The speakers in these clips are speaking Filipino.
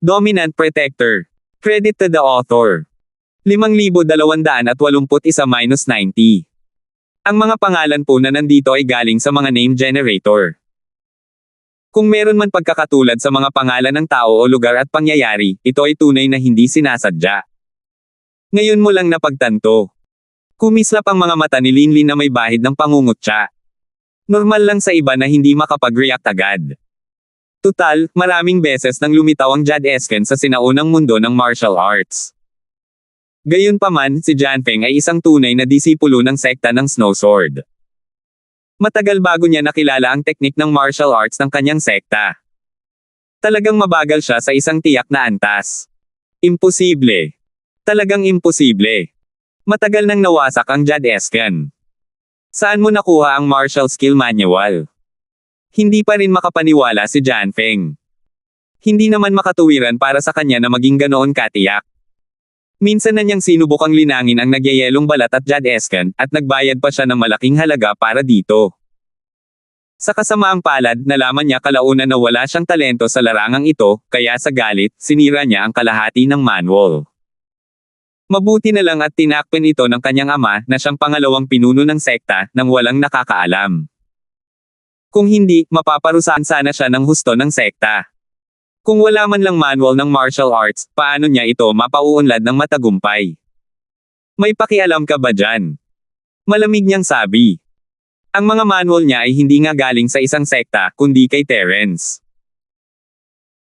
Dominant Protector. Credit to the author. 5,281-90. Ang mga pangalan po na nandito ay galing sa mga name generator. Kung meron man pagkakatulad sa mga pangalan ng tao o lugar at pangyayari, ito ay tunay na hindi sinasadya. Ngayon mo lang napagtanto. Kumislap ang mga mata ni Linlin na may bahid ng pangungutya. Normal lang sa iba na hindi makapag-react agad. Tutal, maraming beses nang lumitaw ang Jade Esken sa sinaunang mundo ng martial arts. Gayunpaman, si Janfeng ay isang tunay na disipulo ng sekta ng Snow Sword. Matagal bago niya nakilala ang teknik ng martial arts ng kanyang sekta. Talagang mabagal siya sa isang tiyak na antas. Imposible. Talagang imposible. Matagal nang nawasak ang Jade Esken. Saan mo nakuha ang martial skill manual? Hindi pa rin makapaniwala si Janfeng. Hindi naman makatuwiran para sa kanya na maging ganoon katiyak. Minsan na niyang sinubukang linangin ang nagyayelong balat at Jade Esken, at nagbayad pa siya ng malaking halaga para dito. Sa kasamaang palad, nalaman niya kalaunan na wala siyang talento sa larangang ito, kaya sa galit, sinira niya ang kalahati ng manual. Mabuti na lang at tinakpan ito ng kanyang ama, na siyang pangalawang pinuno ng sekta, nang walang nakakaalam. Kung hindi, mapaparusahan sana siya ng husto ng sekta. Kung wala man lang manual ng martial arts, paano niya ito mapauunlad ng matagumpay? May pakialam ka ba dyan? Malamig niyang sabi. Ang mga manual niya ay hindi nga galing sa isang sekta, kundi kay Terence.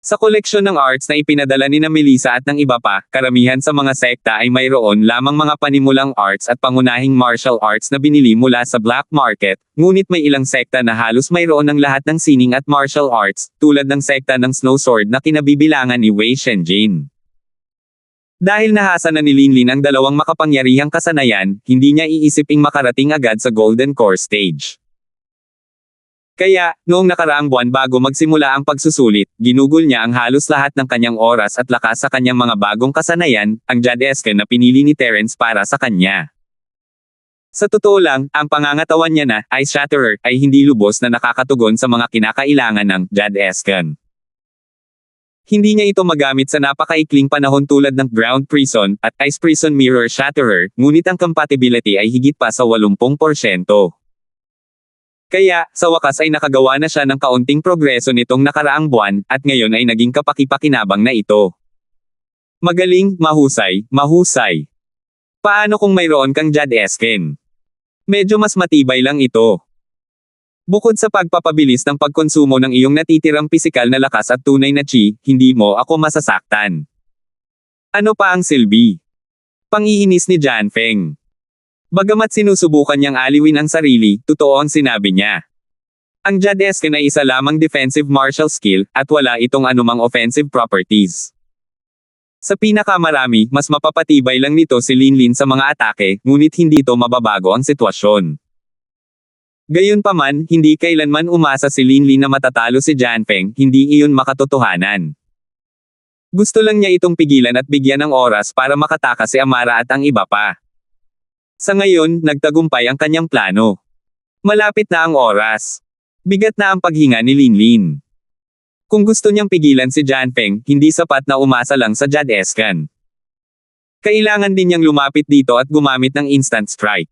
Sa koleksyon ng arts na ipinadala ni na Melissa at ng iba pa, karamihan sa mga sekta ay mayroon lamang mga panimulang arts at pangunahing martial arts na binili mula sa black market, ngunit may ilang sekta na halos mayroon ng lahat ng sining at martial arts, tulad ng sekta ng Snow Sword na kinabibilangan ni Wei Shenjin. Dahil nahasa na ni Linlin ang dalawang makapangyarihang kasanayan, hindi niya iisiping makarating agad sa Golden Core Stage. Kaya, noong nakaraang buwan bago magsimula ang pagsusulit, ginugol niya ang halos lahat ng kanyang oras at lakas sa kanyang mga bagong kasanayan, ang Jade Esken na pinili ni Terence para sa kanya. Sa totoo lang, ang pangangatawan niya na, Ice Shatterer, ay hindi lubos na nakakatugon sa mga kinakailangan ng Jade Esken. Hindi niya ito magamit sa napakaikling panahon tulad ng Ground Prison at Ice Prison Mirror Shatterer, ngunit ang compatibility ay higit pa sa 80%. Kaya, sa wakas ay nakagawa na siya ng kaunting progreso nitong nakaraang buwan, at ngayon ay naging kapaki-pakinabang na ito. Magaling, mahusay, mahusay. Paano kung mayroon kang Jade Esken? Medyo mas matibay lang ito. Bukod sa pagpapabilis ng pagkonsumo ng iyong natitirang pisikal na lakas at tunay na chi, hindi mo ako masasaktan. Ano pa ang silbi? Pangiinis ni Janfeng. Bagamat sinusubukan niyang aliwin ang sarili, totoo ang sinabi niya. Ang Jade Esken ay isa lamang defensive martial skill, at wala itong anumang offensive properties. Sa pinakamarami, mas mapapatibay lang nito si Linlin sa mga atake, ngunit hindi ito mababago ang sitwasyon. Gayunpaman, hindi kailanman umasa si Linlin na matatalo si Janfeng, hindi iyon makatotohanan. Gusto lang niya itong pigilan at bigyan ng oras para makatakas si Amara at ang iba pa. Sa ngayon, nagtagumpay ang kanyang plano. Malapit na ang oras. Bigat na ang paghinga ni Linlin. Kung gusto niyang pigilan si Janfeng, hindi sapat na umasa lang sa Jade Esken. Kailangan din niyang lumapit dito at gumamit ng instant strike.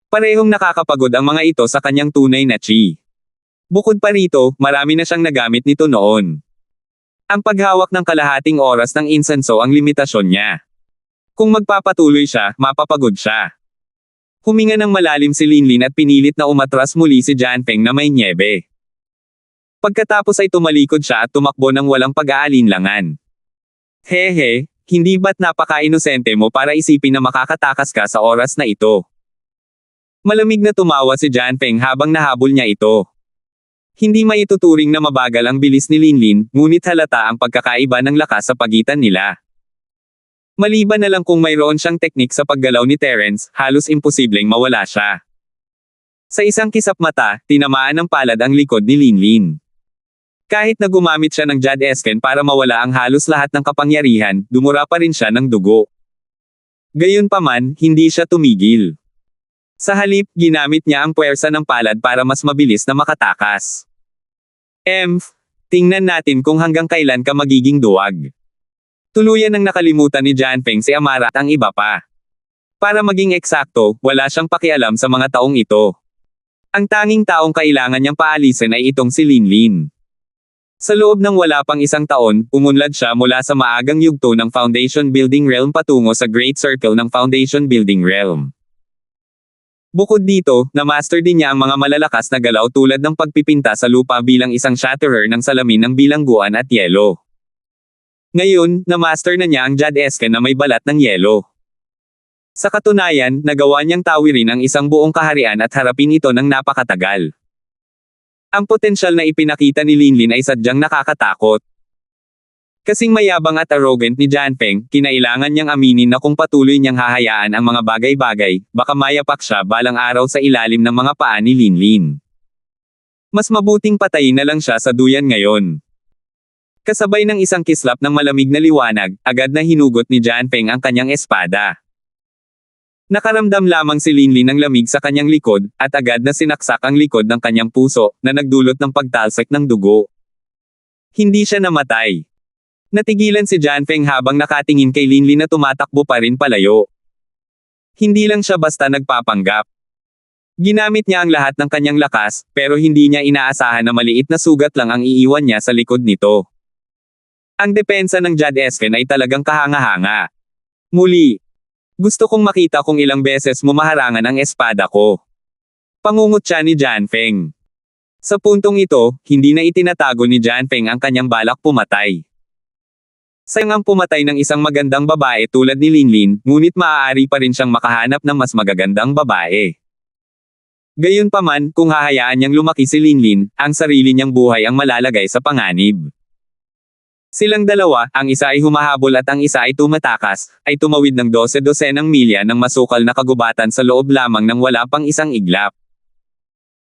Parehong nakakapagod ang mga ito sa kanyang tunay na chi. Bukod pa rito, marami na siyang nagamit nito noon. Ang paghawak ng kalahating oras ng insenso ang limitasyon niya. Kung magpapatuloy siya, mapapagod siya. Huminga ng malalim si Linlin at pinilit na umatras muli si Janfeng na may nyebe. Pagkatapos ay tumalikod siya at tumakbo ng walang pag-aalinlangan. Hehe, hindi ba't napaka-inosente mo para isipin na makakatakas ka sa oras na ito? Malamig na tumawa si Janfeng habang nahabol niya ito. Hindi maituturing na mabagal ang bilis ni Linlin, ngunit halata ang pagkakaiba ng lakas sa pagitan nila. Maliban na lang kung mayroon siyang teknik sa paggalaw ni Terence, halos imposibleng mawala siya. Sa isang kisap mata, tinamaan ng palad ang likod ni Linlin. Kahit na gumamit siya ng Jade Esken para mawala ang halos lahat ng kapangyarihan, dumura pa rin siya ng dugo. Gayunpaman, hindi siya tumigil. Sa halip, ginamit niya ang puwersa ng palad para mas mabilis na makatakas. Tingnan natin kung hanggang kailan ka magiging duwag. Tuluyan nang nakalimutan ni Janfeng si Amara at ang iba pa. Para maging eksakto, wala siyang pakialam sa mga taong ito. Ang tanging taong kailangan niyang paalisin ay itong si Linlin. Sa loob ng wala pang isang taon, umunlad siya mula sa maagang yugto ng Foundation Building Realm patungo sa Great Circle ng Foundation Building Realm. Bukod dito, na-master din niya ang mga malalakas na galaw tulad ng pagpipinta sa lupa bilang isang shatterer ng salamin ng bilangguan at yelo. Ngayon, na-master na niya ang Jade Esken na may balat ng yelo. Sa katunayan, nagawa niyang tawirin ang isang buong kaharian at harapin ito ng napakatagal. Ang potensyal na ipinakita ni Linlin ay sadyang nakakatakot. Kasing mayabang at arrogant ni Janfeng, kinailangan niyang aminin na kung patuloy niyang hahayaan ang mga bagay-bagay, baka mayapak siya balang araw sa ilalim ng mga paa ni Linlin. Mas mabuting patayin na lang siya sa duyan ngayon. Kasabay ng isang kislap ng malamig na liwanag, agad na hinugot ni Janfeng ang kanyang espada. Nakaramdam lamang si Linlin ng lamig sa kanyang likod, at agad na sinaksak ang likod ng kanyang puso, na nagdulot ng pagtalsik ng dugo. Hindi siya namatay. Natigilan si Janfeng habang nakatingin kay Linlin na tumatakbo pa rin palayo. Hindi lang siya basta nagpapanggap. Ginamit niya ang lahat ng kanyang lakas, pero hindi niya inaasahan na maliit na sugat lang ang iiwan niya sa likod nito. Ang depensa ng Jade Esken ay talagang kahanga-hanga. Muli. Gusto kong makita kung ilang beses mo maharangan ang espada ko. Pangungot siya ni Janfeng. Sa puntong ito, hindi na itinatago ni Janfeng ang kanyang balak pumatay. Sayang ang pumatay ng isang magandang babae tulad ni Linlin, ngunit maaari pa rin siyang makahanap ng mas magagandang babae. Gayunpaman, kung hahayaan niyang lumaki si Linlin, ang sarili niyang buhay ang malalagay sa panganib. Silang dalawa, ang isa ay humahabol at ang isa ay tumatakas, ay tumawid ng 12-dosenang milya ng masukal na kagubatan sa loob lamang ng wala pang isang iglap.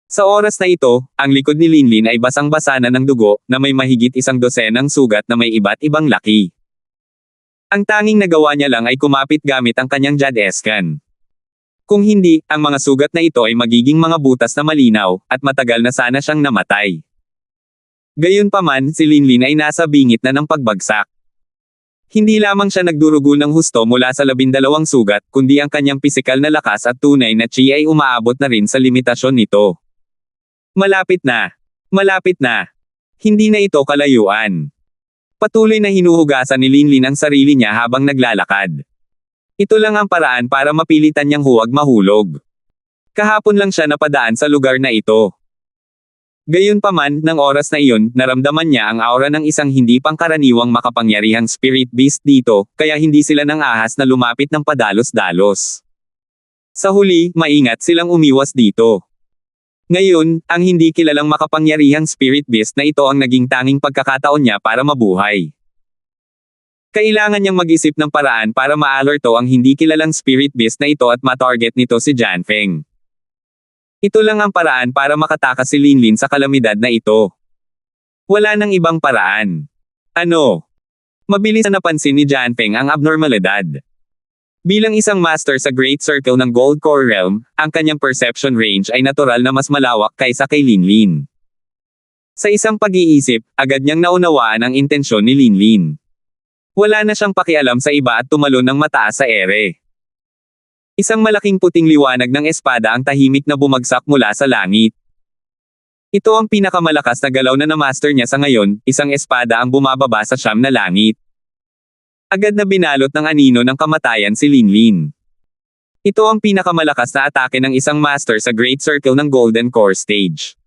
Sa oras na ito, ang likod ni Linlin ay basang-basa na ng dugo, na may mahigit 1 dosenang sugat na may iba't ibang laki. Ang tanging nagawa niya lang ay kumapit gamit ang kanyang Jade Esken. Kung hindi, ang mga sugat na ito ay magiging mga butas na malinaw, at matagal na sana siyang namatay. Gayunpaman, si Linlin ay nasa bingit na ng pagbagsak. Hindi lamang siya nagdurugo ng husto mula sa 12 sugat, kundi ang kanyang pisikal na lakas at tunay na chi ay umaabot na rin sa limitasyon nito. Malapit na. Malapit na. Hindi na ito kalayuan. Patuloy na hinuhugasan ni Linlin ang sarili niya habang naglalakad. Ito lang ang paraan para mapilitan niyang huwag mahulog. Kahapon lang siya napadaan sa lugar na ito. Gayunpaman, ng oras na iyon, naramdaman niya ang aura ng isang hindi pangkaraniwang makapangyarihang spirit beast dito, kaya hindi sila nang ahas na lumapit ng padalos-dalos. Sa huli, maingat silang umiwas dito. Ngayon, ang hindi kilalang makapangyarihang spirit beast na ito ang naging tanging pagkakataon niya para mabuhay. Kailangan niyang mag-isip ng paraan para ma-alerto ang hindi kilalang spirit beast na ito at ma-target nito si Janfeng. Ito lang ang paraan para makatakas si Linlin sa kalamidad na ito. Wala nang ibang paraan. Ano? Mabilis na napansin ni Janfeng ang abnormalidad. Bilang isang master sa Great Circle ng Gold Core Realm, ang kanyang perception range ay natural na mas malawak kaysa kay Linlin. Sa isang pag-iisip, agad niyang naunawaan ang intensyon ni Linlin. Wala na siyang pakialam sa iba at tumalon ng mataas sa ere. Isang malaking puting liwanag ng espada ang tahimik na bumagsak mula sa langit. Ito ang pinakamalakas na galaw na na-master niya sa ngayon, isang espada ang bumababa sa siyam na langit. Agad na binalot ng anino ng kamatayan si Linlin. Ito ang pinakamalakas na atake ng isang master sa Great Circle ng Golden Core Stage.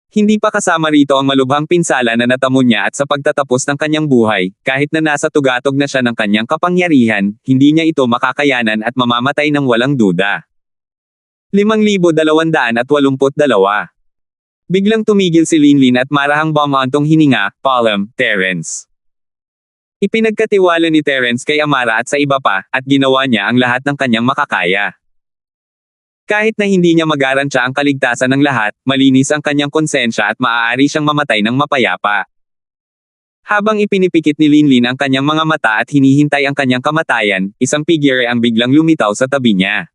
Hindi pa kasama rito ang malubhang pinsala na natamo niya at sa pagtatapos ng kanyang buhay, kahit na nasa tugatog na siya ng kanyang kapangyarihan, hindi niya ito makakayanan at mamamatay ng walang duda. 5,282. Biglang tumigil si Linlin at marahang bumantong hininga, Palm, Terence. Ipinagkatiwala ni Terence kay Amara at sa iba pa, at ginawa niya ang lahat ng kanyang makakaya. Kahit na hindi niya magarantya ang kaligtasan ng lahat, malinis ang kanyang konsensya at maaari siyang mamatay ng mapayapa. Habang ipinipikit ni Linlin ang kanyang mga mata at hinihintay ang kanyang kamatayan, isang figure ang biglang lumitaw sa tabi niya.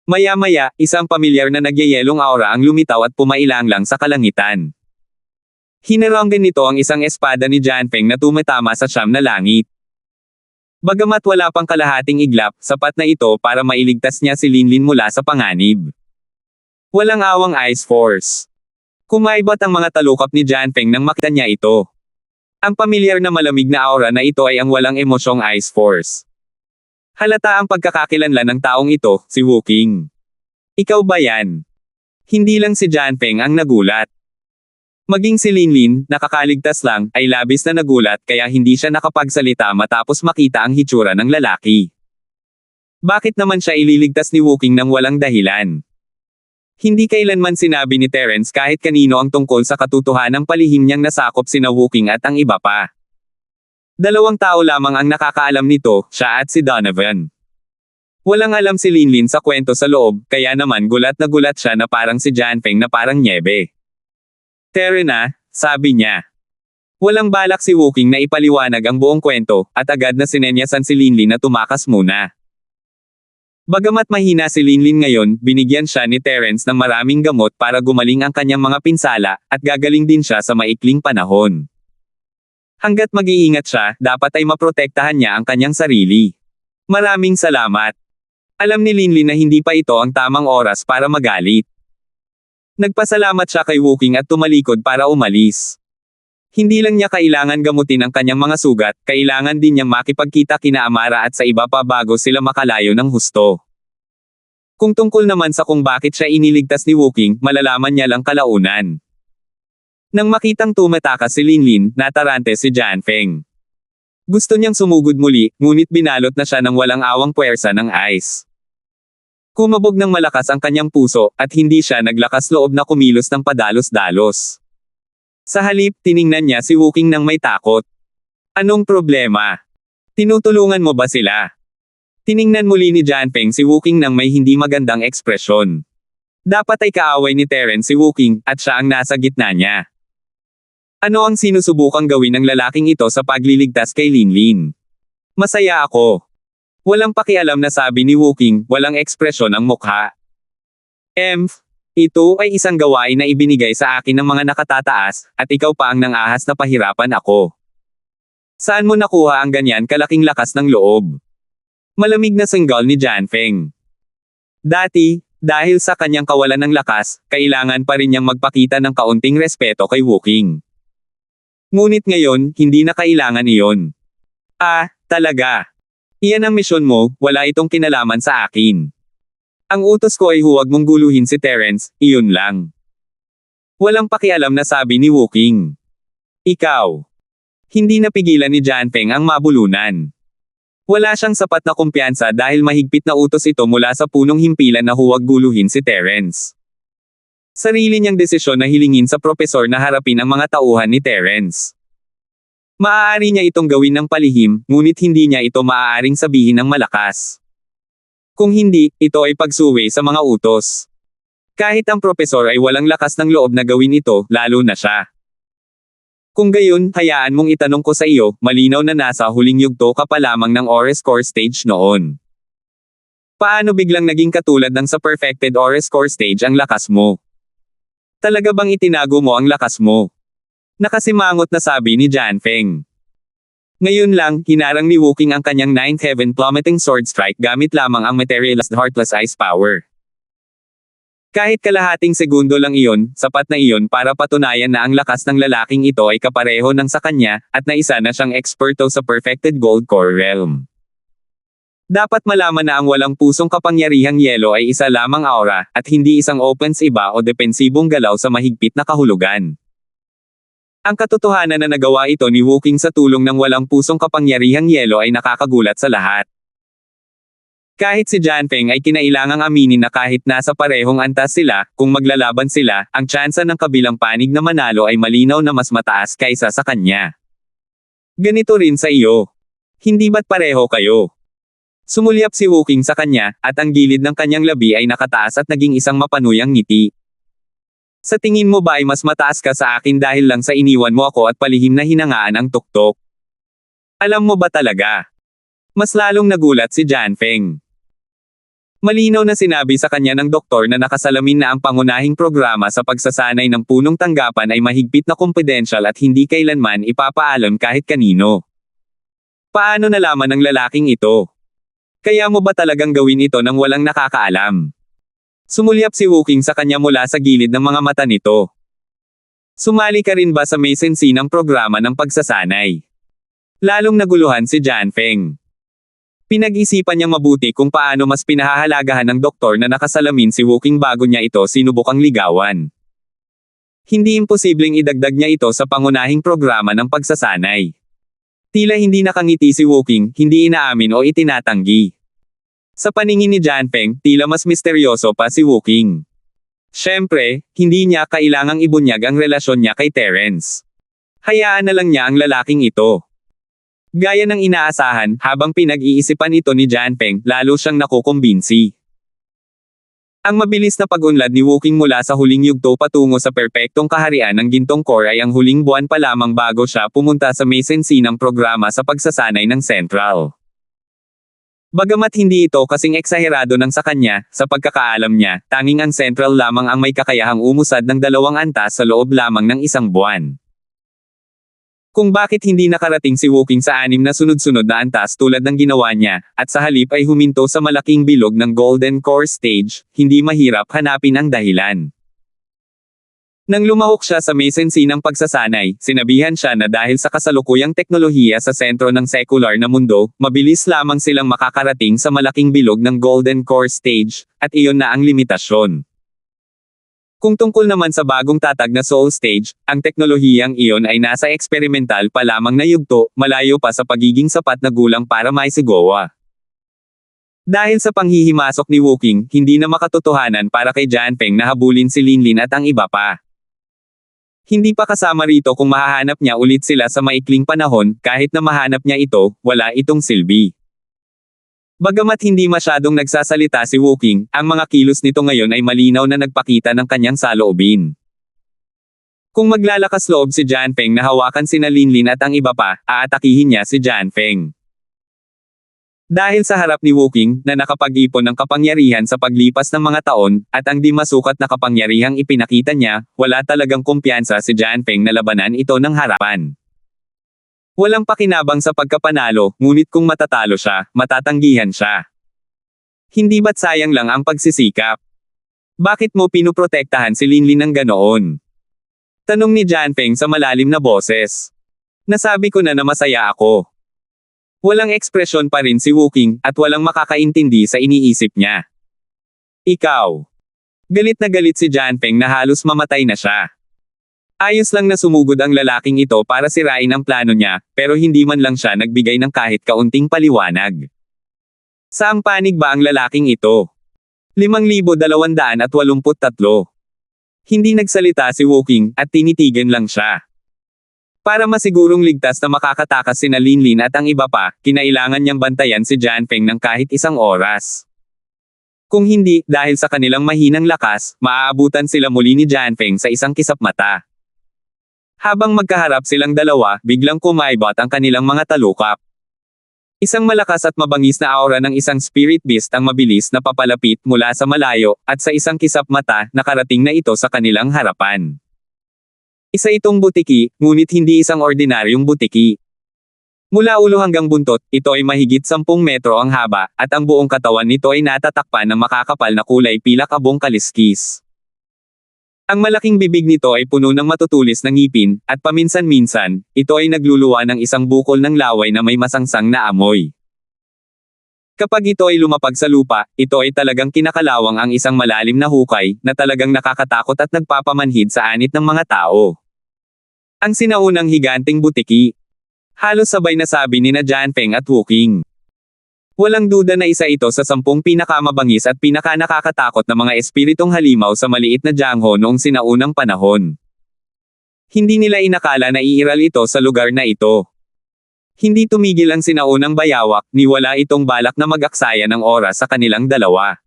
Maya-maya, isang pamilyar na nagyayelong aura ang lumitaw at pumailanglang sa kalangitan. Hinaranggan nito ang isang espada ni Jianfeng na tumatama sa siyam na langit. Bagamat wala pang kalahating iglap, sapat na ito para mailigtas niya si Linlin mula sa panganib. Walang awang Ice Force. Kumaibot ang mga talukap ni Jianfeng nang makita niya ito. Ang pamilyar na malamig na aura na ito ay ang walang emosyong Ice Force. Halata ang pagkakakilanlan ng taong ito, si Wu Qing. Ikaw ba yan? Hindi lang si Jianfeng ang nagulat. Maging si Linlin, nakakaligtas lang, ay labis na nagulat kaya hindi siya nakapagsalita matapos makita ang hitsura ng lalaki. Bakit naman siya ililigtas ni Wu Qing nang walang dahilan? Hindi kailanman sinabi ni Terence kahit kanino ang tungkol sa katotohanang palihim niyang nasakop sina Wu Qing at ang iba pa. 2 tao lamang ang nakakaalam nito, siya at si Donovan. Walang alam si Linlin sa kwento sa loob, kaya naman gulat na gulat siya na parang si Jianfeng na parang nyebe. Tere na, sabi niya. Walang balak si Wu Qing na ipaliwanag ang buong kwento, at agad na sinenyasan si Linlin na tumakas muna. Bagamat mahina si Linlin ngayon, binigyan siya ni Terence ng maraming gamot para gumaling ang kanyang mga pinsala, at gagaling din siya sa maikling panahon. Hanggat mag-iingat siya, dapat ay maprotektahan niya ang kanyang sarili. Maraming salamat. Alam ni Linlin na hindi pa ito ang tamang oras para magalit. Nagpasalamat siya kay Wu Qing at tumalikod para umalis. Hindi lang niya kailangan gamutin ang kanyang mga sugat, kailangan din niyang makipagkita kina Amara at sa iba pa bago sila makalayo ng husto. Kung tungkol naman sa kung bakit siya iniligtas ni Wu Qing, malalaman niya lang kalaunan. Nang makitang tumatakas si Linlin, natarante si Jianfeng. Gusto niyang sumugod muli, ngunit binalot na siya ng walang awang puwersa ng ice. Kumabog ng malakas ang kanyang puso, at hindi siya naglakas loob na kumilos ng padalos-dalos. Sa halip, tiningnan niya si Wu Qing nang may takot. Anong problema? Tinutulungan mo ba sila? Tiningnan muli ni Jianfeng si Wu Qing nang may hindi magandang ekspresyon. Dapat ay kaaway ni Terence si Wu Qing, at siya ang nasa gitna niya. Ano ang sinusubukang gawin ng lalaking ito sa pagliligtas kay Linlin? Masaya ako. Walang pakialam na sabi ni Wu Qing, walang ekspresyon ang mukha. Ito ay isang gawain na ibinigay sa akin ng mga nakatataas, at ikaw pa ang nangahas na pahirapan ako. Saan mo nakuha ang ganyan kalaking lakas ng loob? Malamig na singgal ni Jianfeng. Dati, dahil sa kanyang kawalan ng lakas, kailangan pa rin niyang magpakita ng kaunting respeto kay Wu Qing. Ngunit ngayon, hindi na kailangan iyon. Talaga. Iyan ang misyon mo, wala itong kinalaman sa akin. Ang utos ko ay huwag mong guluhin si Terence, iyon lang. Walang pakialam na sabi ni Wu Qing. Ikaw. Hindi napigilan ni Jianfeng ang mabulunan. Wala siyang sapat na kumpiyansa dahil mahigpit na utos ito mula sa punong himpilan na huwag guluhin si Terence. Sarili niyang desisyon na hilingin sa propesor na harapin ang mga tauhan ni Terence. Maaari niya itong gawin ng palihim, ngunit hindi niya ito maaaring sabihin ng malakas. Kung hindi, ito ay pagsuwi sa mga utos. Kahit ang propesor ay walang lakas ng loob na gawin ito, lalo na siya. Kung gayon, hayaan mong itanong ko sa iyo, malinaw na nasa huling yugto ka pa lamang ng Ores Core Stage noon. Paano biglang naging katulad ng sa Perfected Ores Core Stage ang lakas mo? Talaga bang itinago mo ang lakas mo? Nakasimangot na sabi ni Jianfeng. Ngayon lang, hinarang ni Wu Qing ang kanyang 9th Heaven Plummeting Sword Strike gamit lamang ang Materialized Heartless Ice Power. Kahit kalahating segundo lang iyon, sapat na iyon para patunayan na ang lakas ng lalaking ito ay kapareho ng sa kanya, at na isa na siyang eksperto sa Perfected Gold Core Realm. Dapat malaman na ang walang pusong kapangyarihang yelo ay isa lamang aura, at hindi isang offense iba o depensibong galaw sa mahigpit na kahulugan. Ang katotohanan na nagawa ito ni Wu Qing sa tulong ng walang pusong kapangyarihang yelo ay nakakagulat sa lahat. Kahit si Jianfeng ay kinailangang aminin na kahit nasa parehong antas sila, kung maglalaban sila, ang tsansa ng kabilang panig na manalo ay malinaw na mas mataas kaysa sa kanya. Ganito rin sa iyo. Hindi ba't pareho kayo? Sumulyap si Wu Qing sa kanya, at ang gilid ng kanyang labi ay nakataas at naging isang mapanuyang ngiti. Sa tingin mo ba ay mas mataas ka sa akin dahil lang sa iniwan mo ako at palihim na hinangaan ang tuktok? Alam mo ba talaga? Mas lalong nagulat si Jianfeng. Malinaw na sinabi sa kanya ng doktor na nakasalamin na ang pangunahing programa sa pagsasanay ng punong tanggapan ay mahigpit na kumpidensyal at hindi kailanman ipapaalam kahit kanino. Paano nalaman ng lalaking ito? Kaya mo ba talagang gawin ito nang walang nakakaalam? Sumulyap si Wooking sa kanya mula sa gilid ng mga mata nito. Sumali ka rin ba sa mesensi ng programa ng pagsasanay? Lalong naguluhan si Jan Feng. Pinag-isipan niyang mabuti kung paano mas pinahahalagahan ng doktor na nakasalamin si Wooking bago niya ito sinubukang ligawan. Hindi imposibleng idagdag niya ito sa pangunahing programa ng pagsasanay. Tila hindi nakangiti si Wooking, hindi inaamin o itinatanggi. Sa paningin ni Jan Feng, tila mas misteryoso pa si Wooking. Siyempre, hindi niya kailangang ibunyag ang relasyon niya kay Terence. Hayaan na lang niya ang lalaking ito. Gaya ng inaasahan, habang pinag-iisipan ito ni Jan Feng, lalo siyang nakukumbinsi. Ang mabilis na pag-unlad ni Wooking mula sa huling yugto patungo sa perpektong kaharian ng Gintong Core ay ang huling buwan pa lamang bago siya pumunta sa mesensi ng programa sa pagsasanay ng Central. Bagamat hindi ito kasing eksaherado ng sa kanya, sa pagkakaalam niya, tanging ang Central lamang ang may kakayahang umusad ng 2 antas sa loob lamang ng 1 buwan. Kung bakit hindi nakarating si Wooking sa 6 na sunod-sunod na antas tulad ng ginawa niya, at sa halip ay huminto sa malaking bilog ng Golden Core Stage, hindi mahirap hanapin ang dahilan. Nang lumahok siya sa mesensi ng pagsasanay, sinabihan siya na dahil sa kasalukuyang teknolohiya sa sentro ng sekular na mundo, mabilis lamang silang makakarating sa malaking bilog ng Golden Core Stage, at iyon na ang limitasyon. Kung tungkol naman sa bagong tatag na Soul Stage, ang teknolohiyang iyon ay nasa eksperimental pa lamang na yugto, malayo pa sa pagiging sapat na gulang para maisigawa. Dahil sa panghihimasok ni Wooking, hindi na makatotohanan para kay Jan Feng na habulin si Linlin at ang iba pa. Hindi pa kasama rito kung mahahanap niya ulit sila sa maikling panahon, kahit na mahanap niya ito, wala itong silbi. Bagamat hindi masyadong nagsasalita si Wooking, ang mga kilos nito ngayon ay malinaw na nagpakita ng kanyang saloobin. Kung maglalakas loob si Jan Feng na hawakan sina Linlin at ang iba pa, aatakihin niya si Jan Feng. Dahil sa harap ni Wooking, na nakapag-ipon ng kapangyarihan sa paglipas ng mga taon, at ang di masukat na kapangyarihang ipinakita niya, wala talagang kumpiyansa si Jan Feng na labanan ito ng harapan. Walang pakinabang sa pagkapanalo, ngunit kung matatalo siya, matatanggihan siya. Hindi ba't sayang lang ang pagsisikap? Bakit mo pinuprotektahan si Linlin ng ganoon? Tanong ni Jan Feng sa malalim na boses. Nasabi ko na masaya ako. Walang ekspresyon pa rin si Wooking, at walang makakaintindi sa iniisip niya. Ikaw. Galit na galit si Jan Feng na halos mamatay na siya. Ayos lang na sumugod ang lalaking ito para sirain ang plano niya, pero hindi man lang siya nagbigay ng kahit kaunting paliwanag. Saang panig ba ang lalaking ito? 5,283. Hindi nagsalita si Wooking, at tinitigan lang siya. Para masigurong ligtas na makakatakas sina Linlin at ang iba pa, kinailangan niyang bantayan si Jan Feng ng kahit 1 oras. Kung hindi, dahil sa kanilang mahinang lakas, maaabutan sila muli ni Jan Feng sa isang kisap mata. Habang magkaharap silang dalawa, biglang kumaibot ang kanilang mga talukap. Isang malakas at mabangis na aura ng isang spirit beast ang mabilis na papalapit mula sa malayo, at sa isang kisap mata, nakarating na ito sa kanilang harapan. Isa itong butiki, ngunit hindi isang ordinaryong butiki. Mula ulo hanggang buntot, ito ay mahigit 10 metro ang haba, at ang buong katawan nito ay natatakpan ng makakapal na kulay pilak abong kaliskis. Ang malaking bibig nito ay puno ng matutulis na ngipin, at paminsan-minsan, ito ay nagluluwa ng isang bukol ng laway na may masangsang na amoy. Kapag ito ay lumapag sa lupa, ito ay talagang kinakalawang ang isang malalim na hukay, na talagang nakakatakot at nagpapamanhid sa anit ng mga tao. Ang sinaunang higanting butiki. Halos sabay na sabi ni Jan Feng at Wooking. Walang duda na isa ito sa 10 pinakamabangis at pinakanakakatakot na mga espiritong halimaw sa maliit na Jiangho noong sinaunang panahon. Hindi nila inakala na iiral ito sa lugar na ito. Hindi tumigil ang sinaunang bayawak, ni wala itong balak na mag-aksaya ng oras sa kanilang dalawa.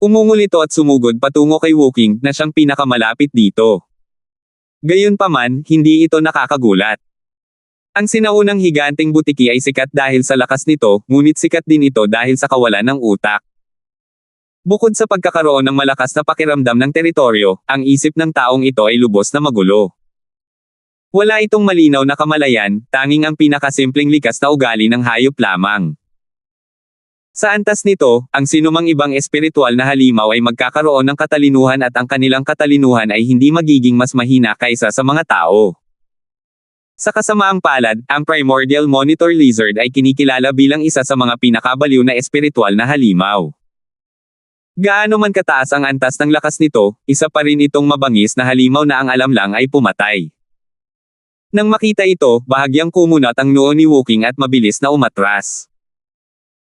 Umungol ito at sumugod patungo kay Wooking, na siyang pinakamalapit dito. Gayunpaman, hindi ito nakakagulat. Ang sinaunang higanting butiki ay sikat dahil sa lakas nito, ngunit sikat din ito dahil sa kawalan ng utak. Bukod sa pagkakaroon ng malakas na pakiramdam ng teritoryo, ang isip ng taong ito ay lubos na magulo. Wala itong malinaw na kamalayan, tanging ang pinakasimpleng likas na ugali ng hayop lamang. Sa antas nito, ang sinumang ibang espiritual na halimaw ay magkakaroon ng katalinuhan at ang kanilang katalinuhan ay hindi magiging mas mahina kaysa sa mga tao. Sa kasamaang palad, ang Primordial Monitor Lizard ay kinikilala bilang isa sa mga pinakabaliw na espiritual na halimaw. Gaano man kataas ang antas ng lakas nito, isa pa rin itong mabangis na halimaw na ang alam lang ay pumatay. Nang makita ito, bahagyang kumunat ang noo ni Wookiee at mabilis na umatras.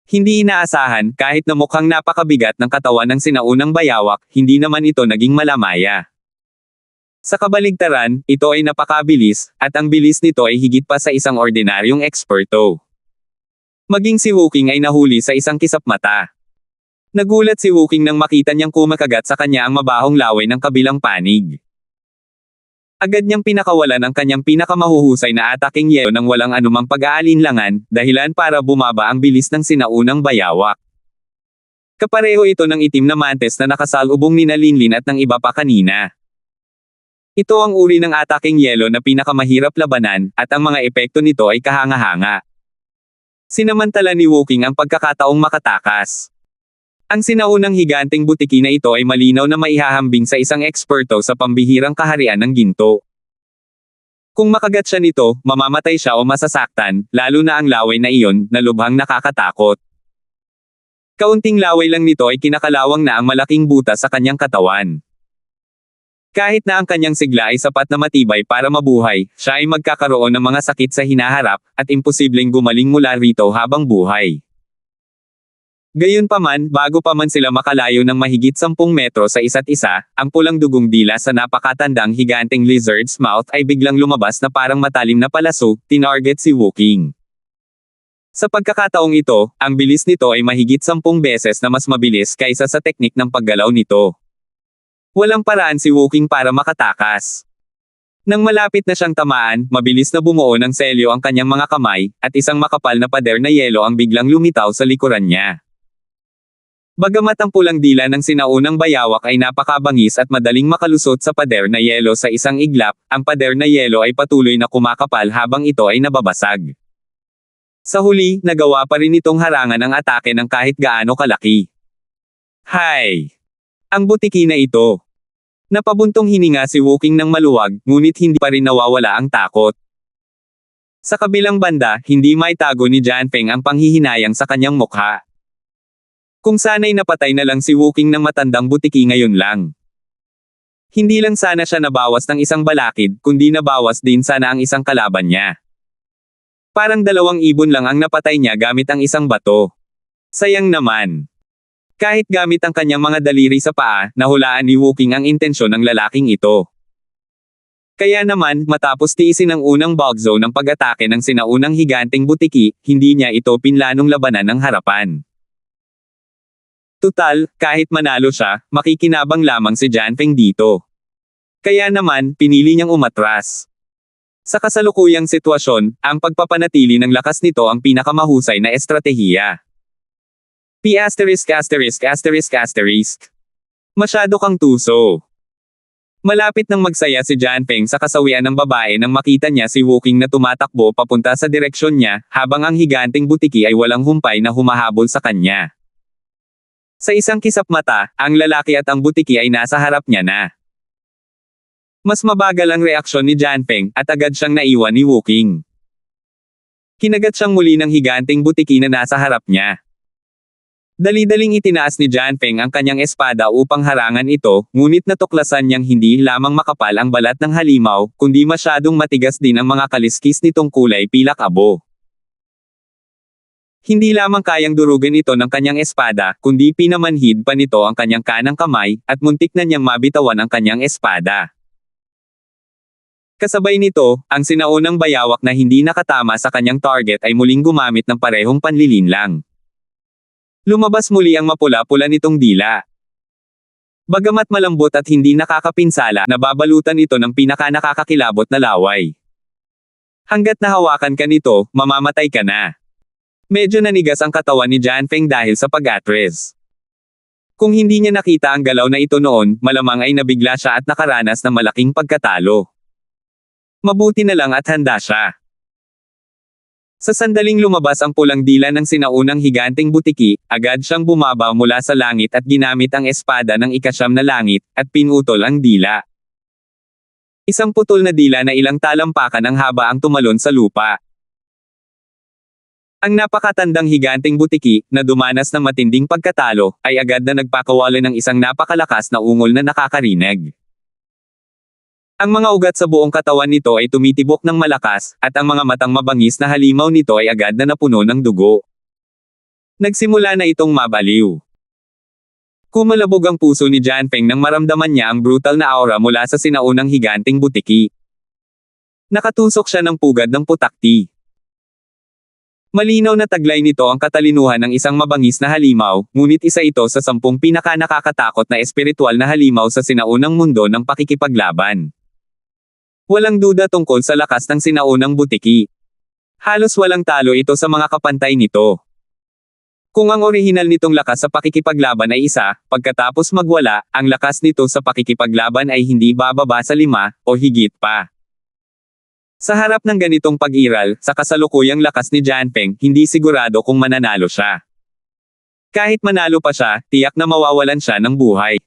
Hindi inaasahan, kahit na mukhang napakabigat ng katawan ng sinaunang bayawak, hindi naman ito naging malamaya. Sa kabaligtaran, ito ay napakabilis, at ang bilis nito ay higit pa sa isang ordinaryong eksperto. Maging si Wookiee ay nahuli sa isang kisap mata. Nagulat si Wookiee nang makita niyang kumakagat sa kanya ang mabahong laway ng kabilang panig. Agad niyang pinakawalan ang kanyang pinakamahuhusay na ataking yelo nang walang anumang pag-aalinlangan, dahilan para bumaba ang bilis ng sinaunang bayawak. Kapareho ito ng itim na mantis na nakasalubong ni Linlin at ng iba pa kanina. Ito ang uri ng ataking yelo na pinakamahirap labanan, at ang mga epekto nito ay kahanga-hanga. Sinamantala ni Wookiee ang pagkakataong makatakas. Ang sinaunang higanteng butiki na ito ay malinaw na maihahambing sa isang eksperto sa pambihirang kaharian ng ginto. Kung makagat siya nito, mamamatay siya o masasaktan, lalo na ang laway na iyon, na lubhang nakakatakot. Kaunting laway lang nito ay kinakalawang na ang malaking butas sa kanyang katawan. Kahit na ang kanyang sigla ay sapat na matibay para mabuhay, siya ay magkakaroon ng mga sakit sa hinaharap, at imposibleng gumaling mula rito habang buhay. Gayunpaman, bago pa man sila makalayo ng mahigit 10 metro sa isa't isa, ang pulang dugong dila sa napakatandang higanteng lizard's mouth ay biglang lumabas na parang matalim na palaso, tinarget si Wookiee. Sa pagkakataong ito, ang bilis nito ay mahigit 10 beses na mas mabilis kaysa sa teknik ng paggalaw nito. Walang paraan si Wookiee para makatakas. Nang malapit na siyang tamaan, mabilis na bumuo ng selyo ang kanyang mga kamay, at isang makapal na pader na yelo ang biglang lumitaw sa likuran niya. Bagamat ang pulang dila ng sinaunang bayawak ay napakabangis at madaling makalusot sa pader na yelo sa isang iglap, ang pader na yelo ay patuloy na kumakapal habang ito ay nababasag. Sa huli, nagawa pa rin itong harangan ang atake ng kahit gaano kalaki. Hay! Ang butiki na ito. Napabuntong hininga si Wookiee ng maluwag, ngunit hindi pa rin nawawala ang takot. Sa kabilang banda, hindi maitago ni Jianfeng ang panghihinayang sa kanyang mukha. Kung sana'y napatay na lang si Wookiee ng matandang butiki ngayon lang. Hindi lang sana siya nabawas ng isang balakid, kundi nabawas din sana ang isang kalaban niya. Parang 2 ibon lang ang napatay niya gamit ang isang bato. Sayang naman. Kahit gamit ang kanyang mga daliri sa paa, nahulaan ni Wookiee ang intensyon ng lalaking ito. Kaya naman, matapos tiisin ang unang bug zone ng pag-atake ng sinaunang higanteng butiki, hindi niya ito pinlanong labanan ng harapan. Tutal, kahit manalo siya, makikinabang lamang si Jianfeng dito. Kaya naman, pinili niyang umatras. Sa kasalukuyang sitwasyon, ang pagpapanatili ng lakas nito ang pinakamahusay na estratehiya. P********. Masyado kang tuso. Malapit nang magsaya si Jianfeng sa kasawian ng babae nang makita niya si Wookiee na tumatakbo papunta sa direksyon niya, habang ang higanteng butiki ay walang humpay na humahabol sa kanya. Sa isang kisap mata, ang lalaki at ang butiki ay nasa harap niya na. Mas mabagal ang reaksyon ni Jianfeng, at agad siyang naiwan ni Wookiee. Kinagat siyang muli ng higanteng butiki na nasa harap niya. Dali-daling itinaas ni Jianfeng ang kanyang espada upang harangan ito, ngunit natuklasan niyang hindi lamang makapal ang balat ng halimaw, kundi masyadong matigas din ang mga kaliskis nitong kulay pilak abo. Hindi lamang kayang durugin ito ng kanyang espada, kundi pinamanhid pa nito ang kanyang kanang kamay, at muntik na niyang mabitawan ang kanyang espada. Kasabay nito, ang sinaunang bayawak na hindi nakatama sa kanyang target ay muling gumamit ng parehong panlilinlang. Lumabas muli ang mapula-pula nitong dila. Bagamat malambot at hindi nakakapinsala, nababalutan ito ng pinaka-nakakakilabot na laway. Hanggat nahawakan ka nito, mamamatay ka na. Medyo nanigas ang katawan ni Jianfeng dahil sa pag-atres. Kung hindi niya nakita ang galaw na ito noon, malamang ay nabigla siya at nakaranas ng malaking pagkatalo. Mabuti na lang at handa siya. Sa sandaling lumabas ang pulang dila ng sinaunang higanteng butiki, agad siyang bumaba mula sa langit at ginamit ang espada ng ikasyam na langit, at pinutol ang dila. Isang putol na dila na ilang talampakan ang haba ang tumalon sa lupa. Ang napakatandang higanteng butiki, na dumanas ng matinding pagkatalo, ay agad na nagpakawala ng isang napakalakas na ungol na nakakarinig. Ang mga ugat sa buong katawan nito ay tumitibok ng malakas, at ang mga matang mabangis na halimaw nito ay agad na napuno ng dugo. Nagsimula na itong mabaliw. Kumalabog ang puso ni Jianfeng nang maramdaman niya ang brutal na aura mula sa sinaunang higanteng butiki. Nakatusok siya ng pugad ng putakti. Malinaw na taglay nito ang katalinuhan ng isang mabangis na halimaw, ngunit isa ito sa 10 pinaka-nakakatakot na espiritual na halimaw sa sinaunang mundo ng pakikipaglaban. Walang duda tungkol sa lakas ng sinaunang butiki. Halos walang talo ito sa mga kapantay nito. Kung ang orihinal nitong lakas sa pakikipaglaban ay isa, pagkatapos magwala, ang lakas nito sa pakikipaglaban ay hindi bababa sa 5, o higit pa. Sa harap ng ganitong pag-iral, sa kasalukuyang lakas ni Jianfeng, hindi sigurado kung mananalo siya. Kahit manalo pa siya, tiyak na mawawalan siya ng buhay.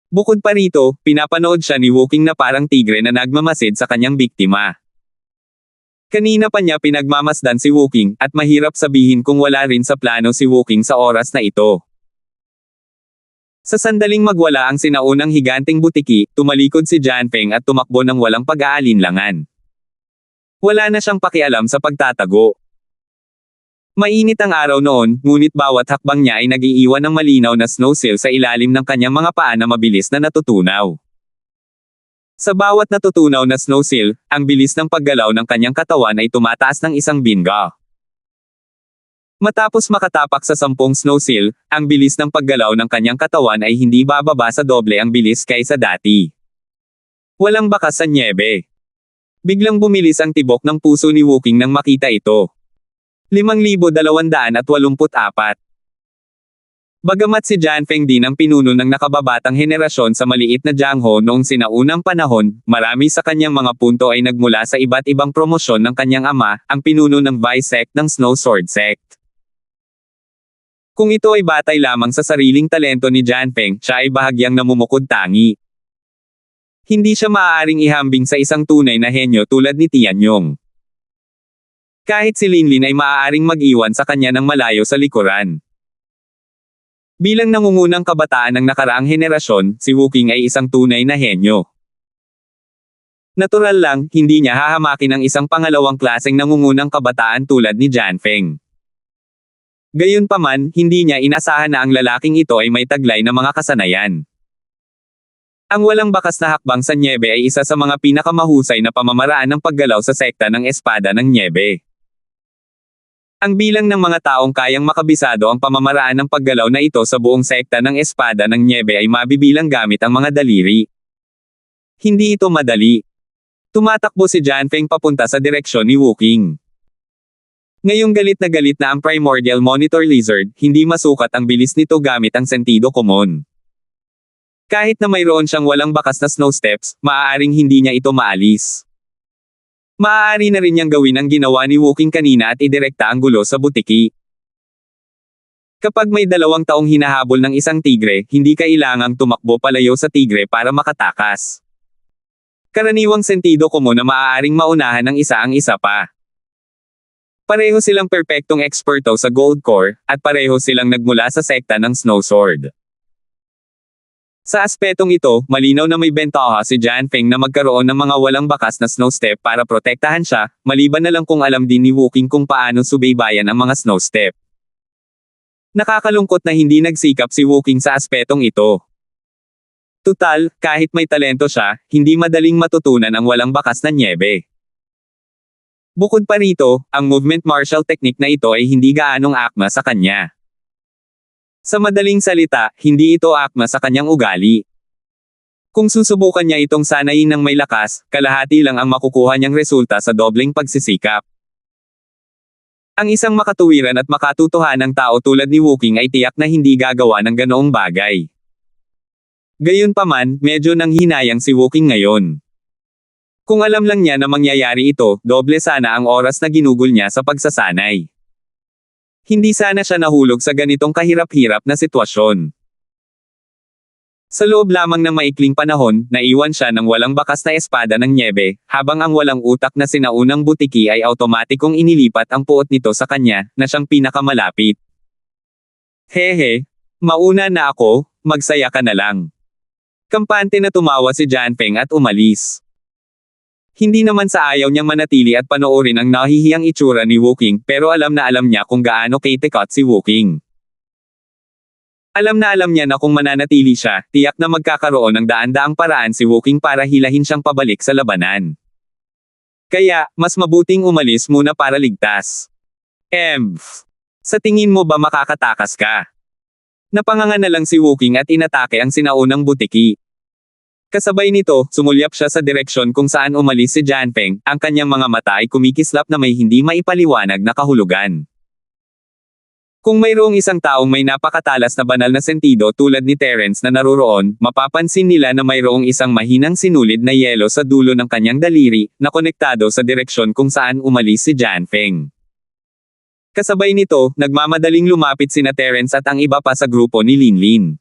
Bukod pa rito, pinapanood siya ni Woking na parang tigre na nagmamasid sa kanyang biktima. Kanina pa niya pinagmamasdan si Woking, at mahirap sabihin kung wala rin sa plano si Woking sa oras na ito. Sa sandaling magwala ang sinaunang higanteng butiki, tumalikod si Jianfeng at tumakbo ng walang pag-aalinlangan. Wala na siyang pakialam sa pagtatago. Mainit ang araw noon, ngunit bawat hakbang niya ay nag-iiwan ng malinaw na snow sill sa ilalim ng kanyang mga paa na mabilis na natutunaw. Sa bawat natutunaw na snow sill, ang bilis ng paggalaw ng kanyang katawan ay tumataas ng isang binga. Matapos makatapak sa 10 snow sill, ang bilis ng paggalaw ng kanyang katawan ay hindi bababa sa doble ang bilis kaysa dati. Walang bakas sa nyebe. Biglang bumilis ang tibok ng puso ni Woking nang makita ito. 5,284. Bagamat si Jianfeng din ang pinuno ng nakababatang henerasyon sa maliit na Jiangho noong sinaunang panahon, marami sa kanyang mga punto ay nagmula sa iba't ibang promosyon ng kanyang ama, ang pinuno ng Vice Sect ng Snow Sword Sect. Kung ito ay batay lamang sa sariling talento ni Jianfeng, siya ay bahagyang namumukod tangi. Hindi siya maaaring ihambing sa isang tunay na henyo tulad ni Tianyong. Kahit si Linlin ay maaaring mag-iwan sa kanya ng malayo sa likuran. Bilang nangungunang kabataan ng nakaraang henerasyon, si Woking ay isang tunay na henyo. Natural lang, hindi niya hahamakin ang isang pangalawang klaseng nangungunang kabataan tulad ni Jianfeng. Gayunpaman, hindi niya inasahan na ang lalaking ito ay may taglay na mga kasanayan. Ang walang bakas na hakbang sa nyebe ay isa sa mga pinakamahusay na pamamaraan ng paggalaw sa sekta ng espada ng nyebe. Ang bilang ng mga taong kayang makabisado ang pamamaraan ng paggalaw na ito sa buong sekta ng espada ng nyebe ay mabibilang gamit ang mga daliri. Hindi ito madali. Tumatakbo si Jianfeng papunta sa direksyon ni Woking. Ngayong galit na ang Primordial Monitor Lizard, hindi masukat ang bilis nito gamit ang sentido komon. Kahit na mayroon siyang walang bakas na snow steps, maaaring hindi niya ito maalis. Maaari na rin niyang gawin ang ginawa ni Woking kanina at idirekta ang gulo sa butiki. Kapag may 2 taong hinahabol ng isang tigre, hindi kailangang tumakbo palayo sa tigre para makatakas. Karaniwang sentido komon na maaaring maunahan ng isa ang isa pa. Pareho silang perpektong eksperto sa Gold Core, at pareho silang nagmula sa sekta ng Snow Sword. Sa aspetong ito, malinaw na may bentaha si Jianfeng na magkaroon ng mga walang bakas na snow step para protektahan siya, maliban na lang kung alam din ni Woking kung paano subaybayan ang mga snow step. Nakakalungkot na hindi nagsikap si Woking sa aspetong ito. Tutal, kahit may talento siya, hindi madaling matutunan ang walang bakas na nyebe. Bukod pa rito, ang movement martial technique na ito ay hindi gaanong akma sa kanya. Sa madaling salita, hindi ito akma sa kanyang ugali. Kung susubukan niya itong sanayin ng may lakas, kalahati lang ang makukuha niyang resulta sa dobleng pagsisikap. Ang isang makatuwiran at makatutuhanang tao tulad ni Wooking ay tiyak na hindi gagawa ng ganoong bagay. Gayunpaman, medyo nanghinayang si Wooking ngayon. Kung alam lang niya na mangyayari ito, doble sana ang oras na ginugol niya sa pagsasanay. Hindi sana siya nahulog sa ganitong kahirap-hirap na sitwasyon. Sa loob lamang ng maikling panahon, naiwan siya ng walang bakas na espada ng nyebe, habang ang walang utak na sinaunang butiki ay automatikong inilipat ang puot nito sa kanya, na siyang pinakamalapit. Hehe, mauna na ako, magsaya ka na lang. Kampante na tumawa si Janfeng at umalis. Hindi naman sa ayaw niyang manatili at panoorin ang nahihiyang itsura ni Wooking, pero alam na alam niya kung gaano kaitikot si Wooking. Alam na alam niya na kung mananatili siya, tiyak na magkakaroon ng daan-daang paraan si Wooking para hilahin siyang pabalik sa labanan. Kaya, mas mabuting umalis muna para ligtas. Sa tingin mo ba makakatakas ka? Napanganga na lang si Wooking at inatake ang sinaunang butiki. Kasabay nito, sumulyap siya sa direksyon kung saan umalis si Janfeng, ang kanyang mga mata ay kumikislap na may hindi maipaliwanag na kahulugan. Kung mayroong isang taong may napakatalas na banal na sentido tulad ni Terence na naroroon, mapapansin nila na mayroong isang mahinang sinulid na yelo sa dulo ng kanyang daliri, na konektado sa direksyon kung saan umalis si Janfeng. Kasabay nito, nagmamadaling lumapit sina Terence at ang iba pa sa grupo ni Linlin.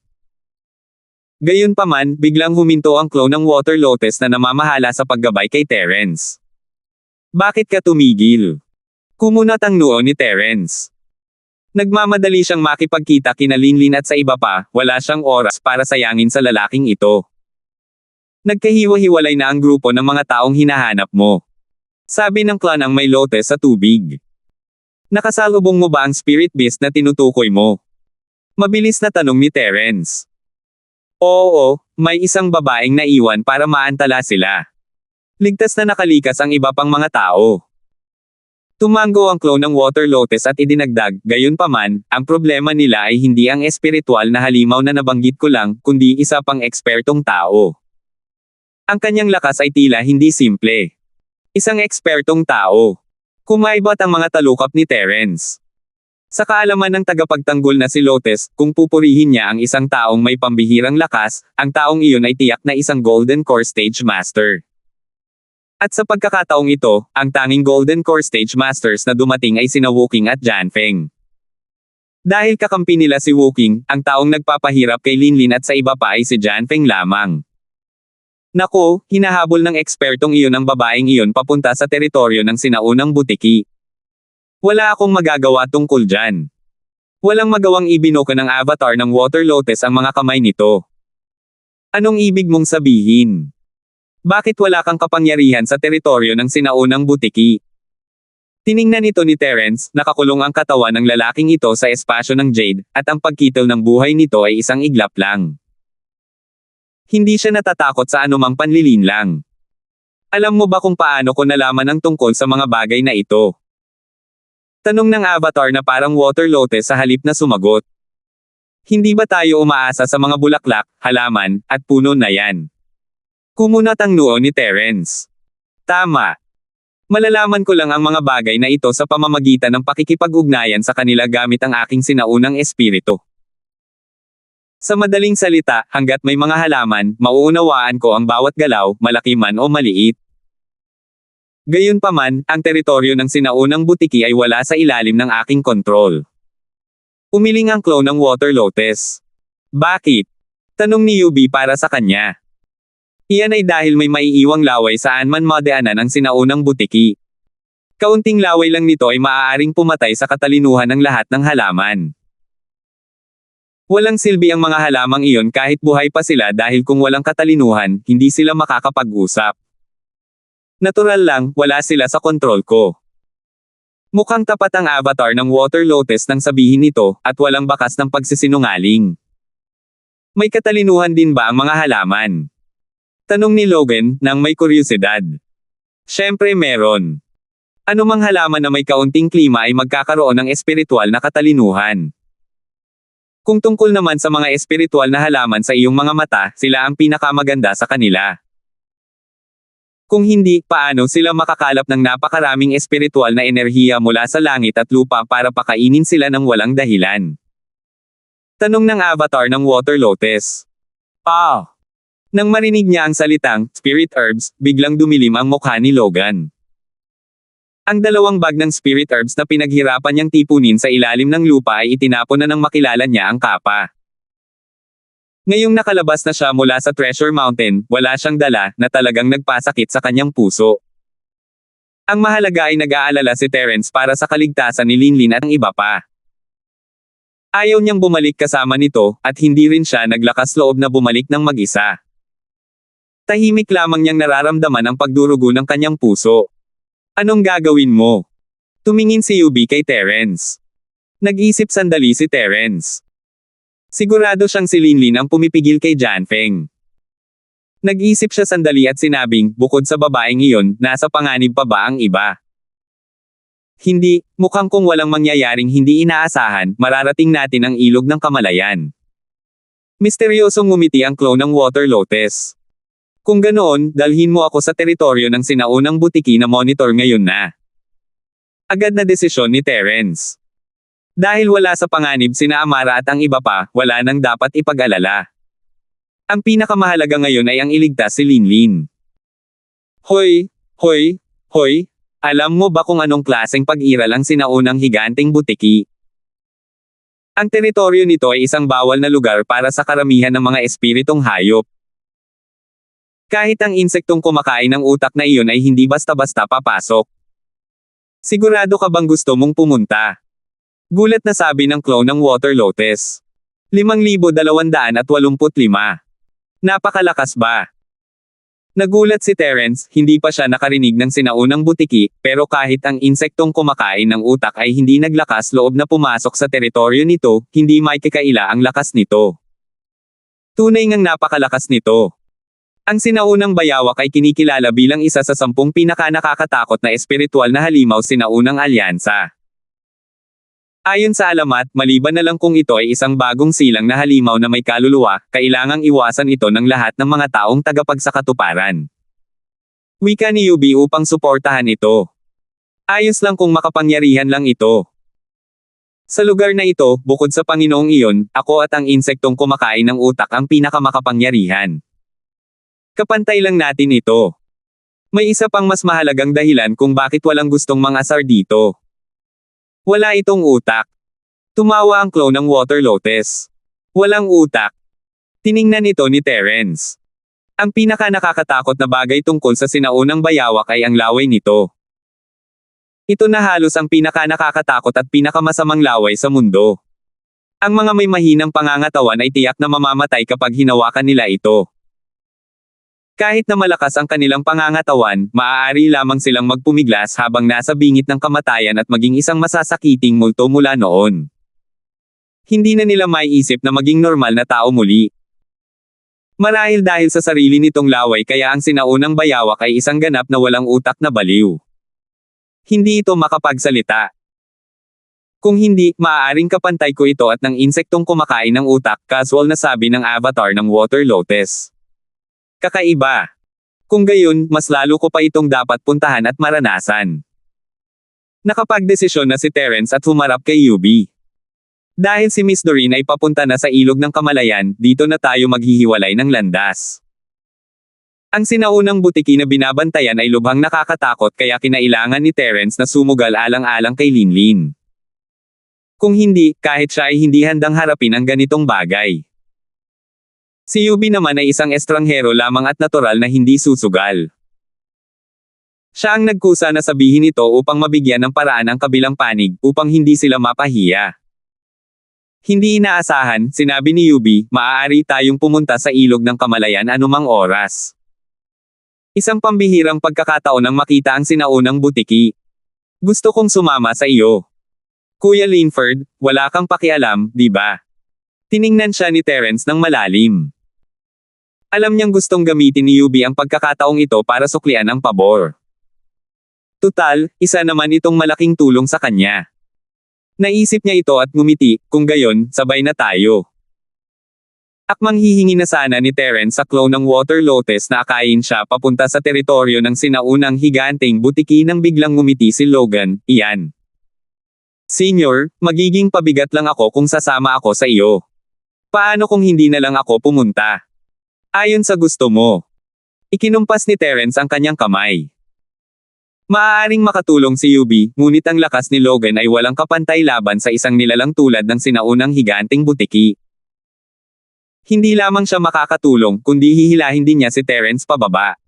Gayunpaman, biglang huminto ang clone ng Water Lotus na namamahala sa paggabay kay Terence. Bakit ka tumigil? Kumunat ang noo ni Terence. Nagmamadali siyang makipagkita kina Linlin at sa iba pa, wala siyang oras para sayangin sa lalaking ito. Nagkahiwa-hiwalay na ang grupo ng mga taong hinahanap mo. Sabi ng clan ang may lotus sa tubig. Nakasalubong mo ba ang spirit beast na tinutukoy mo? Mabilis na tanong ni Terence. Oo, may isang babaeng naiwan para maantala sila. Ligtas na nakalikas ang iba pang mga tao. Tumango ang clone ng Water Lotus at idinagdag, gayunpaman, ang problema nila ay hindi ang espiritual na halimaw na nabanggit ko lang, kundi isa pang ekspertong tao. Ang kanyang lakas ay tila hindi simple. Isang ekspertong tao. Kumaibot ang mga talukap ni Terence. Sa kaalaman ng tagapagtanggol na si Lotus, kung pupurihin niya ang isang taong may pambihirang lakas, ang taong iyon ay tiyak na isang Golden Core Stage Master. At sa pagkakataong ito, ang tanging Golden Core Stage Masters na dumating ay sina Wooking at Janfeng. Dahil kakampi nila si Wooking, ang taong nagpapahirap kay Linlin at sa iba pa ay si Janfeng lamang. Nako, hinahabol ng ekspertong iyon ang babaeng iyon papunta sa teritoryo ng sinaunang butiki. Wala akong magagawa tungkol dyan. Walang magawang ibinuka ng avatar ng Water Lotus ang mga kamay nito. Anong ibig mong sabihin? Bakit wala kang kapangyarihan sa teritoryo ng sinaunang butiki? Tiningnan ito ni Terence, nakakulong ang katawan ng lalaking ito sa espasyo ng Jade, at ang pagkitaw ng buhay nito ay isang iglap lang. Hindi siya natatakot sa anumang panlilinlang. Alam mo ba kung paano ko nalaman ang tungkol sa mga bagay na ito? Tanong ng avatar na parang Water Lotus sa halip na sumagot. Hindi ba tayo umaasa sa mga bulaklak, halaman, at puno na yan? Kumunat ang noo ni Terence. Tama. Malalaman ko lang ang mga bagay na ito sa pamamagitan ng pakikipag-ugnayan sa kanila gamit ang aking sinaunang espiritu. Sa madaling salita, hanggat may mga halaman, mauunawaan ko ang bawat galaw, malaki man o maliit. Gayunpaman, ang teritoryo ng sinaunang butiki ay wala sa ilalim ng aking kontrol. Umiling ang clone ng Water Lotus. Bakit? Tanong ni Yubi para sa kanya. Iyan ay dahil may maiiwang laway saan man madaanan ang sinaunang butiki. Kaunting laway lang nito ay maaaring pumatay sa katalinuhan ng lahat ng halaman. Walang silbi ang mga halamang iyon kahit buhay pa sila dahil kung walang katalinuhan, hindi sila makakapag-usap. Natural lang, wala sila sa kontrol ko. Mukhang tapat ang avatar ng Water Lotus nang sabihin nito, at walang bakas ng pagsisinungaling. May katalinuhan din ba ang mga halaman? Tanong ni Logan, nang may kuryosidad. Siyempre meron. Anumang halaman na may kaunting klima ay magkakaroon ng espiritual na katalinuhan. Kung tungkol naman sa mga espiritual na halaman sa iyong mga mata, sila ang pinakamaganda sa kanila. Kung hindi, paano sila makakalap ng napakaraming espiritual na enerhiya mula sa langit at lupa para pakainin sila ng walang dahilan? Tanong ng avatar ng Water Lotus. Nang marinig niya ang salitang, spirit herbs, biglang dumilim ang mukha ni Logan. Ang 2 bag ng spirit herbs na pinaghirapan niyang tipunin sa ilalim ng lupa ay itinapon na nang makilala niya ang kapa. Ngayong nakalabas na siya mula sa Treasure Mountain, wala siyang dala na talagang nagpasakit sa kanyang puso. Ang mahalaga ay nag-aalala si Terence para sa kaligtasan ni Linlin at ang iba pa. Ayaw niyang bumalik kasama nito, at hindi rin siya naglakas loob na bumalik ng mag-isa. Tahimik lamang niyang nararamdaman ang pagdurugo ng kanyang puso. Anong gagawin mo? Tumingin si Yubi kay Terence. Nag-isip sandali si Terence. Sigurado siyang si Linlin ang pumipigil kay Janfeng. Nag-isip siya sandali at sinabing, bukod sa babaeng iyon, nasa panganib pa ba ang iba? Hindi, mukhang kung walang mangyayaring hindi inaasahan, mararating natin ang ilog ng kamalayan. Misteryosong ngumiti ang clone ng Water Lotus. Kung ganoon, dalhin mo ako sa teritoryo ng sinaunang butiki na monitor ngayon na. Agad na desisyon ni Terence. Dahil wala sa panganib sina Amara at ang iba pa, wala nang dapat ipag-alala. Ang pinakamahalaga ngayon ay ang iligtas si Linlin. Hoy! Alam mo ba kung anong klaseng pag-iral ang sinaunang higanteng butiki? Ang teritoryo nito ay isang bawal na lugar para sa karamihan ng mga espiritong hayop. Kahit ang insektong kumakain ng utak na iyon ay hindi basta-basta papasok. Sigurado ka bang gusto mong pumunta? Gulat na sabi ng clone ng Water Lotus. 5,285. Napakalakas ba? Nagulat si Terence, hindi pa siya nakarinig ng sinaunang butiki, pero kahit ang insektong kumakain ng utak ay hindi naglakas loob na pumasok sa teritoryo nito, hindi maikikaila ang lakas nito. Tunay ngang napakalakas nito. Ang sinaunang bayawak ay kinikilala bilang isa sa 10 pinaka-nakakatakot na espiritual na halimaw sinaunang alyansa. Ayon sa alamat, maliban na lang kung ito ay isang bagong silang na halimaw na may kaluluwa, kailangang iwasan ito ng lahat ng mga taong tagapagsakatuparan. Wika ni Yubi upang suportahan ito. Ayos lang kung makapangyarihan lang ito. Sa lugar na ito, bukod sa Panginoong iyon, ako at ang insektong kumakain ng utak ang pinakamakapangyarihan. Kapantay lang natin ito. May isa pang mas mahalagang dahilan kung bakit walang gustong mangasar dito. Wala itong utak. Tumawa ang clone ng Water Lotus. Walang utak. Tiningnan ito ni Terence. Ang pinaka-nakakatakot na bagay tungkol sa sinaunang bayawak ay ang laway nito. Ito na halos ang pinaka-nakakatakot at pinakamasamang laway sa mundo. Ang mga may mahinang pangangatawan ay tiyak na mamamatay kapag hinawakan nila ito. Kahit na malakas ang kanilang pangangatawan, maaari lamang silang magpumiglas habang nasa bingit ng kamatayan at maging isang masasakiting multo mula noon. Hindi na nila maiisip na maging normal na tao muli. Marahil dahil sa sarili nitong laway kaya ang sinaunang bayawak ay isang ganap na walang utak na baliw. Hindi ito makapagsalita. Kung hindi, maaaring kapantay ko ito at ng insektong kumakain ng utak, casual na sabi ng avatar ng Water Lotus. Kakaiba. Kung gayon, mas lalo ko pa itong dapat puntahan at maranasan. Nakapagdesisyon na si Terence at humarap kay Yubi. Dahil si Miss Doreen ay papunta na sa ilog ng kamalayan, dito na tayo maghihiwalay ng landas. Ang sinaunang butiki na binabantayan ay lubhang nakakatakot kaya kinailangan ni Terence na sumugal alang-alang kay Linlin. Kung hindi, kahit siya ay hindi handang harapin ang ganitong bagay. Si Yubi naman ay isang estranghero lamang at natural na hindi susugal. Siya ang nagkusa na sabihin ito upang mabigyan ng paraan ang kabilang panig, upang hindi sila mapahiya. Hindi inaasahan, sinabi ni Yubi, maaari tayong pumunta sa ilog ng kamalayan anumang oras. Isang pambihirang pagkakataon ang makita ang sinaunang butiki. Gusto kong sumama sa iyo. Kuya Linford, wala kang pakialam, di ba? Tiningnan siya ni Terence ng malalim. Alam niyang gustong gamitin ni Yubi ang pagkakataong ito para suklian ang pabor. Tutal, isa naman itong malaking tulong sa kanya. Naisip niya ito at ngumiti, kung gayon, sabay na tayo. Akmang hihingi na sana ni Terence sa clone ng Water Lotus na akayin siya papunta sa teritoryo ng sinaunang higanteng butiki nang biglang ngumiti si Logan, iyan. Senior, magiging pabigat lang ako kung sasama ako sa iyo. Paano kung hindi na lang ako pumunta? Ayon sa gusto mo. Ikinumpas ni Terence ang kanyang kamay. Maaaring makatulong si Yubi, ngunit ang lakas ni Logan ay walang kapantay laban sa isang nilalang tulad ng sinaunang higanteng butiki. Hindi lamang siya makakatulong, kundi hihilahin din niya si Terence pababa.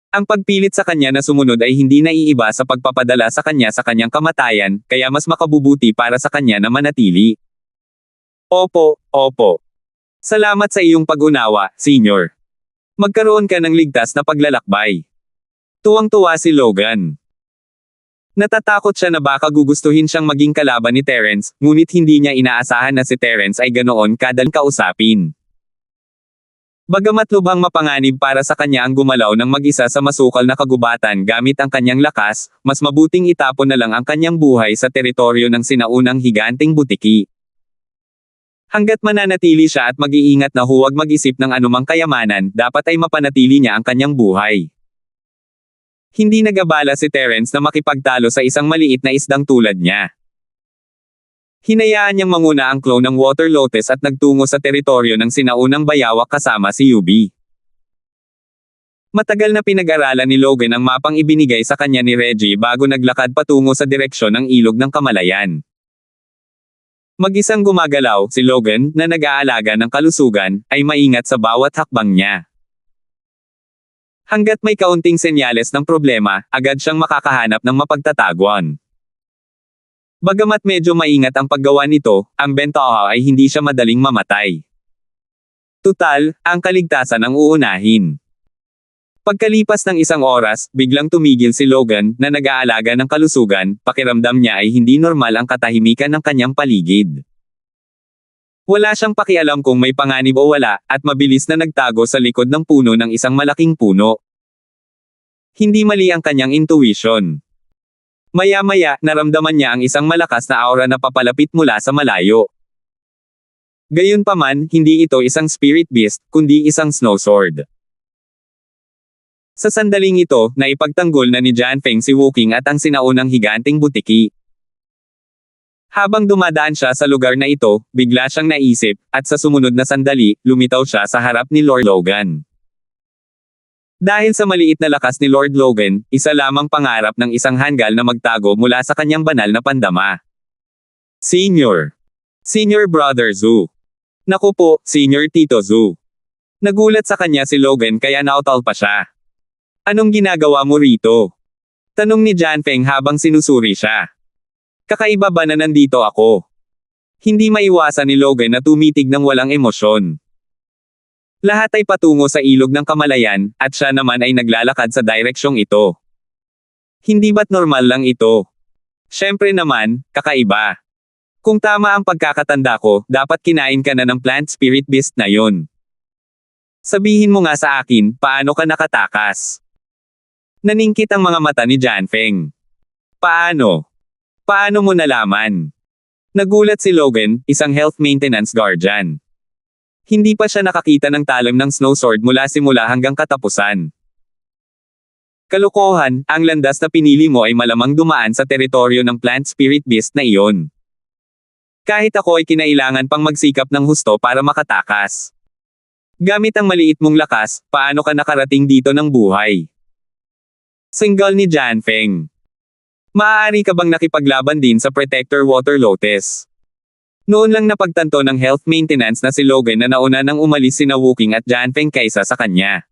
Ang pagpilit sa kanya na sumunod ay hindi naiiba sa pagpapadala sa kanyang kamatayan, kaya mas makabubuti para sa kanya na manatili. Opo, opo. Salamat sa iyong pag-unawa, Senior. Magkaroon ka ng ligtas na paglalakbay. Tuwang-tuwa si Logan. Natatakot siya na baka gugustuhin siyang maging kalaban ni Terence, ngunit hindi niya inaasahan na si Terence ay ganoon kadal kausapin. Bagamat lubhang mapanganib para sa kanya ang gumalaw ng mag-isa sa masukal na kagubatan gamit ang kanyang lakas, mas mabuting itapon na lang ang kanyang buhay sa teritoryo ng sinaunang higanteng butiki. Hanggat mananatili siya at mag-iingat na huwag mag-isip ng anumang kayamanan, dapat ay mapanatili niya ang kanyang buhay. Hindi nag-abala si Terence na makipagtalo sa isang maliit na isdang tulad niya. Hinayaan niyang manguna ang clone ng Water Lotus at nagtungo sa teritoryo ng sinaunang bayawak kasama si Yubi. Matagal na pinag-aralan ni Logan ang mapang ibinigay sa kanya ni Reggie bago naglakad patungo sa direksyon ng Ilog ng Kamalayan. Mag-isang gumagalaw, si Logan, na nag-aalaga ng kalusugan, ay maingat sa bawat hakbang niya. Hanggat may kaunting senyales ng problema, agad siyang makakahanap ng mapagtataguan. Bagamat medyo maingat ang paggawa nito, ang bentaha ay hindi siya madaling mamatay. Tutal, ang kaligtasan ang uunahin. Pagkalipas ng isang oras, biglang tumigil si Logan, na nag-aalaga ng kalusugan, pakiramdam niya ay hindi normal ang katahimikan ng kanyang paligid. Wala siyang pakialam kung may panganib o wala, at mabilis na nagtago sa likod ng puno ng isang malaking puno. Hindi mali ang kanyang intuition. Maya-maya, naramdaman niya ang isang malakas na aura na papalapit mula sa malayo. Gayunpaman, hindi ito isang spirit beast, kundi isang snow sword. Sa sandaling ito, naipagtanggol na ni Jianfeng si Wuking at ang sinaunang higanteng butiki. Habang dumadaan siya sa lugar na ito, bigla siyang naisip, at sa sumunod na sandali, lumitaw siya sa harap ni Lord Logan. Dahil sa maliit na lakas ni Lord Logan, isa lamang pangarap ng isang hanggal na magtago mula sa kanyang banal na pandama. Senior. Senior Brother Zhu. Naku po, Senior Tito Zhu. Nagulat sa kanya si Logan kaya nautal pa siya. Anong ginagawa mo rito? Tanong ni Jianfeng habang sinusuri siya. Kakaiba ba na nandito ako? Hindi maiwasan ni Logan na tumitig ng walang emosyon. Lahat ay patungo sa Ilog ng Kamalayan, at siya naman ay naglalakad sa direksyong ito. Hindi ba't normal lang ito? Siyempre naman, kakaiba. Kung tama ang pagkakatanda ko, dapat kinain ka na ng plant spirit beast na yon. Sabihin mo nga sa akin, paano ka nakatakas? Naningkit ang mga mata ni Jianfeng. Paano? Paano mo nalaman? Nagulat si Logan, isang health maintenance guardian. Hindi pa siya nakakita ng talim ng snow sword mula simula hanggang katapusan. Kalokohan, ang landas na pinili mo ay malamang dumaan sa teritoryo ng plant spirit beast na iyon. Kahit ako ay kinailangan pang magsikap ng husto para makatakas. Gamit ang maliit mong lakas, paano ka nakarating dito ng buhay? Single ni Jianfeng. Maaari ka bang nakipaglaban din sa Protector Water Lotus? Noon lang napagtanto ng health maintenance na si Logan na nauna nang umalis sina Wuking at Jianfeng kaysa sa kanya.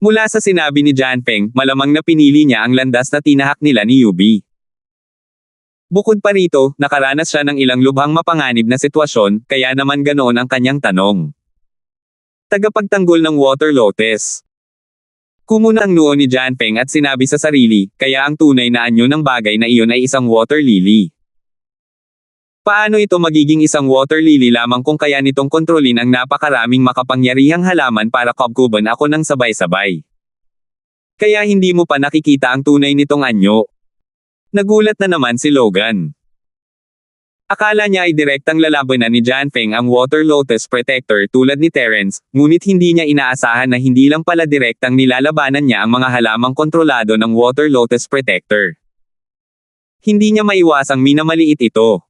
Mula sa sinabi ni Jianfeng, malamang na pinili niya ang landas na tinahak nila ni Yubi. Bukod pa rito, nakaranas siya ng ilang lubhang mapanganib na sitwasyon, kaya naman ganoon ang kanyang tanong. Tagapagtanggol ng Water Lotus. Kumuna ang noo ni Jianfeng at sinabi sa sarili, kaya ang tunay na anyo ng bagay na iyon ay isang water lily. Paano ito magiging isang water lily lamang kung kaya nitong kontrolin ang napakaraming makapangyarihang halaman para kubkuban ako ng sabay-sabay? Kaya hindi mo pa nakikita ang tunay nitong anyo. Nagulat na naman si Logan. Akala niya ay direktang lalabanan ni Janfeng ang Water Lotus Protector tulad ni Terence, ngunit hindi niya inaasahan na hindi lang pala direktang nilalabanan niya ang mga halamang kontrolado ng Water Lotus Protector. Hindi niya maiwasang minamaliit ito.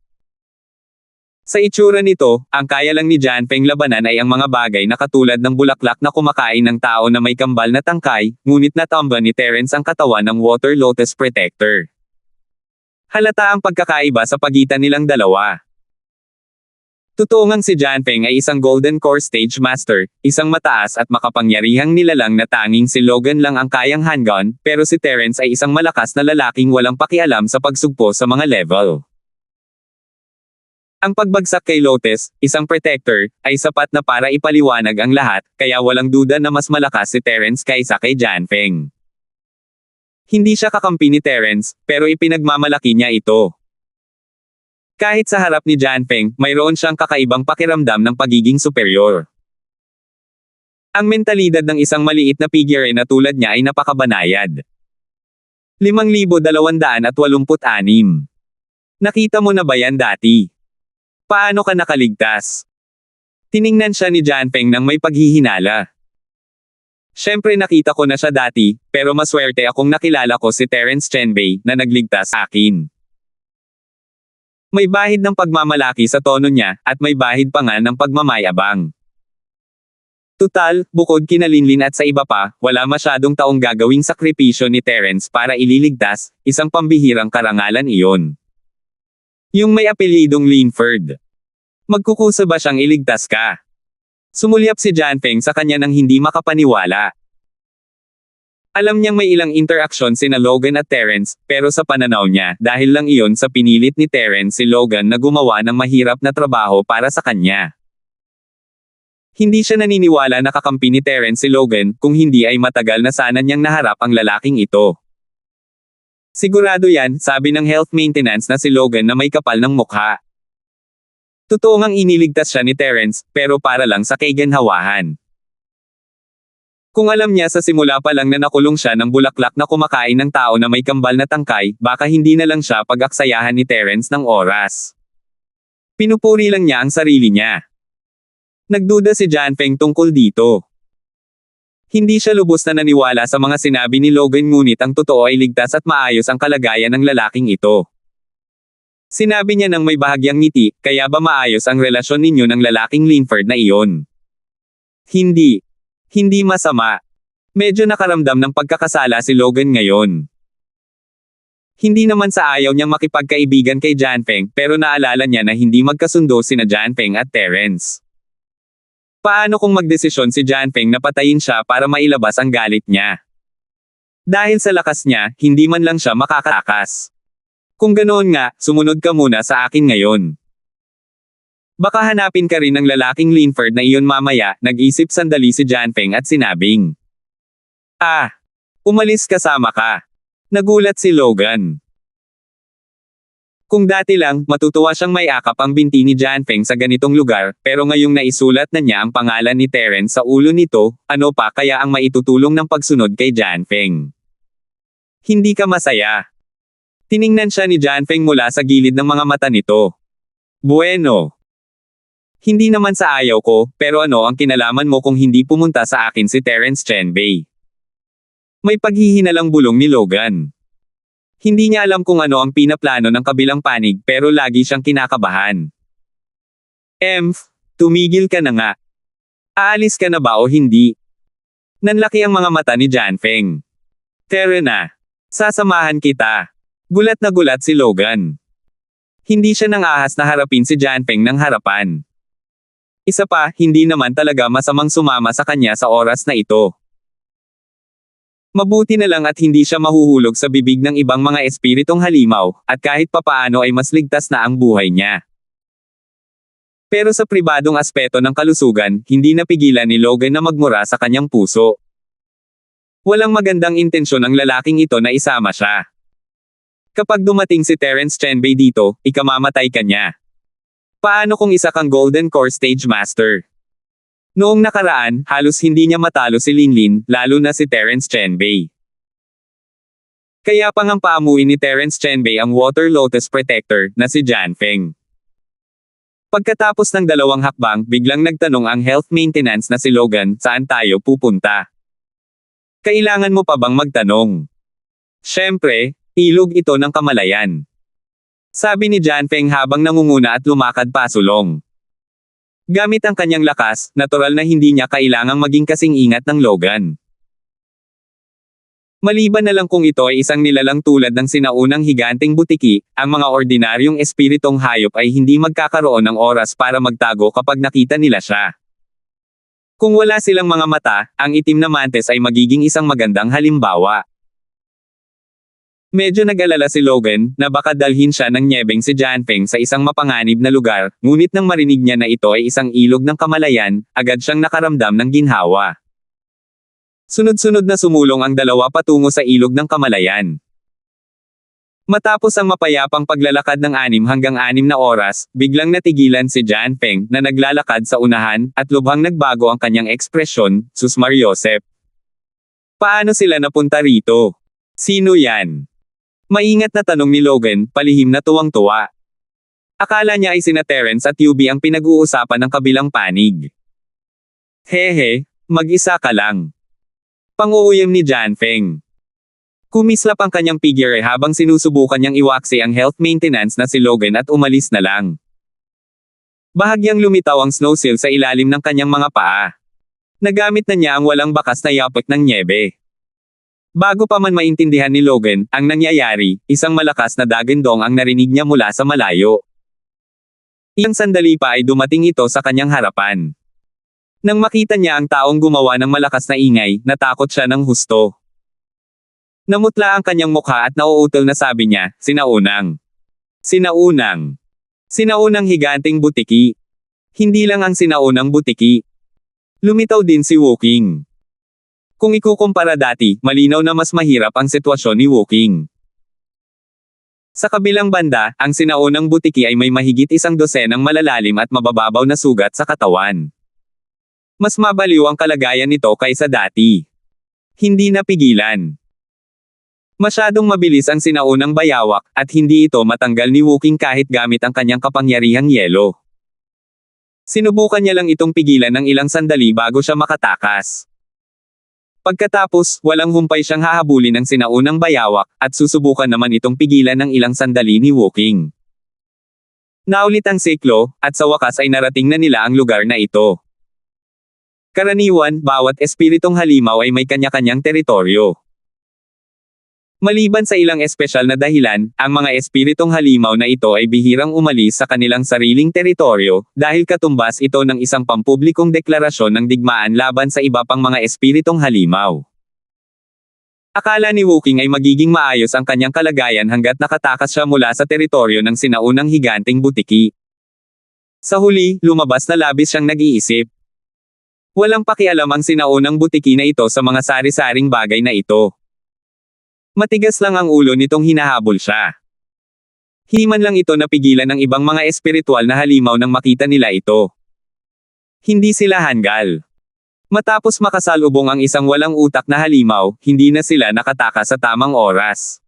Sa itsura nito, ang kaya lang ni Janfeng labanan ay ang mga bagay na katulad ng bulaklak na kumakain ng tao na may kambal na tangkay, ngunit natamba ni Terence ang katawan ng Water Lotus Protector. Halata ang pagkakaiba sa pagitan nilang dalawa. Totoo ngang si Janfeng ay isang Golden Core Stage Master, isang mataas at makapangyarihang nilalang na tanging si Logan lang ang kayang handgun, pero si Terence ay isang malakas na lalaking walang pakialam sa pagsugpo sa mga level. Ang pagbagsak kay Lotus, isang protector, ay sapat na para ipaliwanag ang lahat, kaya walang duda na mas malakas si Terence kaysa kay Janfeng. Hindi siya kakampi ni Terence, pero ipinagmamalaki niya ito. Kahit sa harap ni Janfeng, mayroon siyang kakaibang pakiramdam ng pagiging superior. Ang mentalidad ng isang maliit na figure na tulad niya ay napakabanayad. 5,286. Nakita mo na ba yan dati? Paano ka nakaligtas? Tiningnan siya ni Janfeng nang may paghihinala. Siyempre nakita ko na siya dati, pero maswerte akong nakilala ko si Terence Chenbei na nagligtas sa akin. May bahid ng pagmamalaki sa tono niya, at may bahid pa nga ng pagmamayabang. Tutal, bukod kina Linlin at sa iba pa, wala masyadong taong gagawing sakripisyo ni Terence para ililigtas, isang pambihirang karangalan iyon. Yung may apelyidong Linford. Magkukusa ba siyang iligtas ka? Sumulyap si Janfeng sa kanya nang hindi makapaniwala. Alam niyang may ilang interaksyon sina Logan at Terence, pero sa pananaw niya, dahil lang iyon sa pinilit ni Terence si Logan na gumawa ng mahirap na trabaho para sa kanya. Hindi siya naniniwala na kakampi ni Terence si Logan, kung hindi ay matagal na sana niyang naharap ang lalaking ito. Sigurado yan, sabi ng health maintenance na si Logan na may kapal ng mukha. Totoo ngang iniligtas siya ni Terence, pero para lang sa kaginhawahan. Kung alam niya sa simula pa lang na nakulong siya ng bulaklak na kumakain ng tao na may kambal na tangkay, baka hindi na lang siya pag-aksayahan ni Terence ng oras. Pinupuri lang niya ang sarili niya. Nagduda si Janfeng tungkol dito. Hindi siya lubos na naniwala sa mga sinabi ni Logan, ngunit ang totoo ay ligtas at maayos ang kalagayan ng lalaking ito. Sinabi niya nang may bahagyang ngiti, kaya ba maayos ang relasyon ninyo ng lalaking Linford na iyon? Hindi. Hindi masama. Medyo nakaramdam ng pagkakasala si Logan ngayon. Hindi naman sa ayaw niyang makipagkaibigan kay Janfeng, pero naalala niya na hindi magkasundo sina Janfeng at Terence. Paano kung magdesisyon si Janfeng na patayin siya para mailabas ang galit niya? Dahil sa lakas niya, hindi man lang siya makakatakas. Kung ganoon nga, sumunod ka muna sa akin ngayon. Baka hanapin ka rin ng lalaking Linford na iyon mamaya, nag-isip sandali si Janfeng at sinabing. Umalis kasama ka. Nagulat si Logan. Kung dati lang, matutuwa siyang may akap ang binti ni Janfeng sa ganitong lugar, pero ngayong naisulat na niya ang pangalan ni Terence sa ulo nito, ano pa kaya ang maitutulong ng pagsunod kay Janfeng? Hindi ka masaya. Tiningnan siya ni Janfeng mula sa gilid ng mga mata nito. Bueno. Hindi naman sa ayaw ko, pero ano ang kinalaman mo kung hindi pumunta sa akin si Terence Chenbei? May paghihinalang bulong ni Logan. Hindi niya alam kung ano ang pinaplano ng kabilang panig, pero lagi siyang kinakabahan. Tumigil ka na nga. Aalis ka na ba o hindi? Nanlaki ang mga mata ni Janfeng. Tara na. Sasamahan kita. Gulat na gulat si Logan. Hindi siya nang ahas na harapin si Janfeng ng harapan. Isa pa, hindi naman talaga masamang sumama sa kanya sa oras na ito. Mabuti na lang at hindi siya mahuhulog sa bibig ng ibang mga espiritong halimaw, at kahit papaano ay mas ligtas na ang buhay niya. Pero sa pribadong aspeto ng kalusugan, hindi napigilan ni Logan na magmura sa kanyang puso. Walang magandang intensyon ang lalaking ito na isama siya. Kapag dumating si Terence Chenbei dito, ikamamatay ka niya. Paano kung isa kang Golden Core Stage Master? Noong nakaraan, halos hindi niya matalo si Linlin, lalo na si Terence Chenbei. Kaya pang ang paamuin ni Terence Chenbei ang Water Lotus Protector, na si Janfeng. Pagkatapos ng 2 hakbang, biglang nagtanong ang health maintenance na si Logan, saan tayo pupunta? Kailangan mo pa bang magtanong? Siyempre, ilog ito ng Kamalayan. Sabi ni John Feng habang nangunguna at lumakad pasulong. Gamit ang kanyang lakas, natural na hindi niya kailangang maging kasing ingat ng Logan. Maliban na lang kung ito ay isang nilalang tulad ng sinaunang higanteng butiki, ang mga ordinaryong espiritong hayop ay hindi magkakaroon ng oras para magtago kapag nakita nila siya. Kung wala silang mga mata, ang itim na mantis ay magiging isang magandang halimbawa. Medyo nag-alala si Logan na baka dalhin siya ng nyebeng si John Feng sa isang mapanganib na lugar, ngunit nang marinig niya na ito ay isang ilog ng Kamalayan, agad siyang nakaramdam ng ginhawa. Sunod-sunod na sumulong ang dalawa patungo sa ilog ng Kamalayan. Matapos ang mapayapang paglalakad ng 6 hanggang 6 na oras, biglang natigilan si John Feng na naglalakad sa unahan, at lubhang nagbago ang kanyang ekspresyon. Sus Mariosep. Paano sila napunta rito? Sino yan? Maingat na tanong ni Logan, palihim na tuwang-tuwa. Akala niya ay sina Terence at Yubi ang pinag-uusapan ng kabilang panig. Hehe, mag-isa ka lang. Pang-uuyam ni John Feng. Kumislap ang kanyang figure habang sinusubukan niyang iwaksi ang health maintenance na si Logan at umalis na lang. Bahagyang lumitaw ang snow sill sa ilalim ng kanyang mga paa. Nagamit na niya ang walang bakas na yapot ng nyebe. Bago pa man maintindihan ni Logan ang nangyayari, isang malakas na dagandong ang narinig niya mula sa malayo. Ilang sandali pa ay dumating ito sa kanyang harapan. Nang makita niya ang taong gumawa ng malakas na ingay, natakot siya ng husto. Namutla ang kanyang mukha at nauutal na sabi niya, Sinaunang. Sinaunang. Sinaunang higanteng butiki. Hindi lang ang sinaunang butiki. Lumitaw din si Woking. Kung ikukumpara dati, malinaw na mas mahirap ang sitwasyon ni Woking. Sa kabilang banda, ang sinaunang butiki ay may mahigit 100 malalalim at mabababaw na sugat sa katawan. Mas mabaliw ang kalagayan nito kaysa dati. Hindi napigilan. Masyadong mabilis ang sinaunang bayawak, at hindi ito matanggal ni Woking kahit gamit ang kanyang kapangyarihang yelo. Sinubukan niya lang itong pigilan ng ilang sandali bago siya makatakas. Pagkatapos, walang humpay siyang hahabulin ng sinaunang bayawak, at susubukan naman itong pigilan ng ilang sandali ni Woking. Naulit ang siklo, at sa wakas ay narating na nila ang lugar na ito. Karaniwan, bawat espiritong halimaw ay may kanya-kanyang teritoryo. Maliban sa ilang espesyal na dahilan, ang mga espiritong halimaw na ito ay bihirang umalis sa kanilang sariling teritoryo, dahil katumbas ito ng isang pampublikong deklarasyon ng digmaan laban sa iba pang mga espiritong halimaw. Akala ni Woking ay magiging maayos ang kanyang kalagayan hanggat nakatakas siya mula sa teritoryo ng sinaunang higanteng butiki. Sa huli, lumabas na labis siyang nag-iisip. Walang pakialam ang sinaunang butiki na ito sa mga sari-saring bagay na ito. Matigas lang ang ulo nitong hinahabol siya. Himan lang ito napigilan ng ibang mga espiritual na halimaw nang makita nila ito. Hindi sila hanggal. Matapos makasalubong ang isang walang utak na halimaw, hindi na sila nakataka sa tamang oras.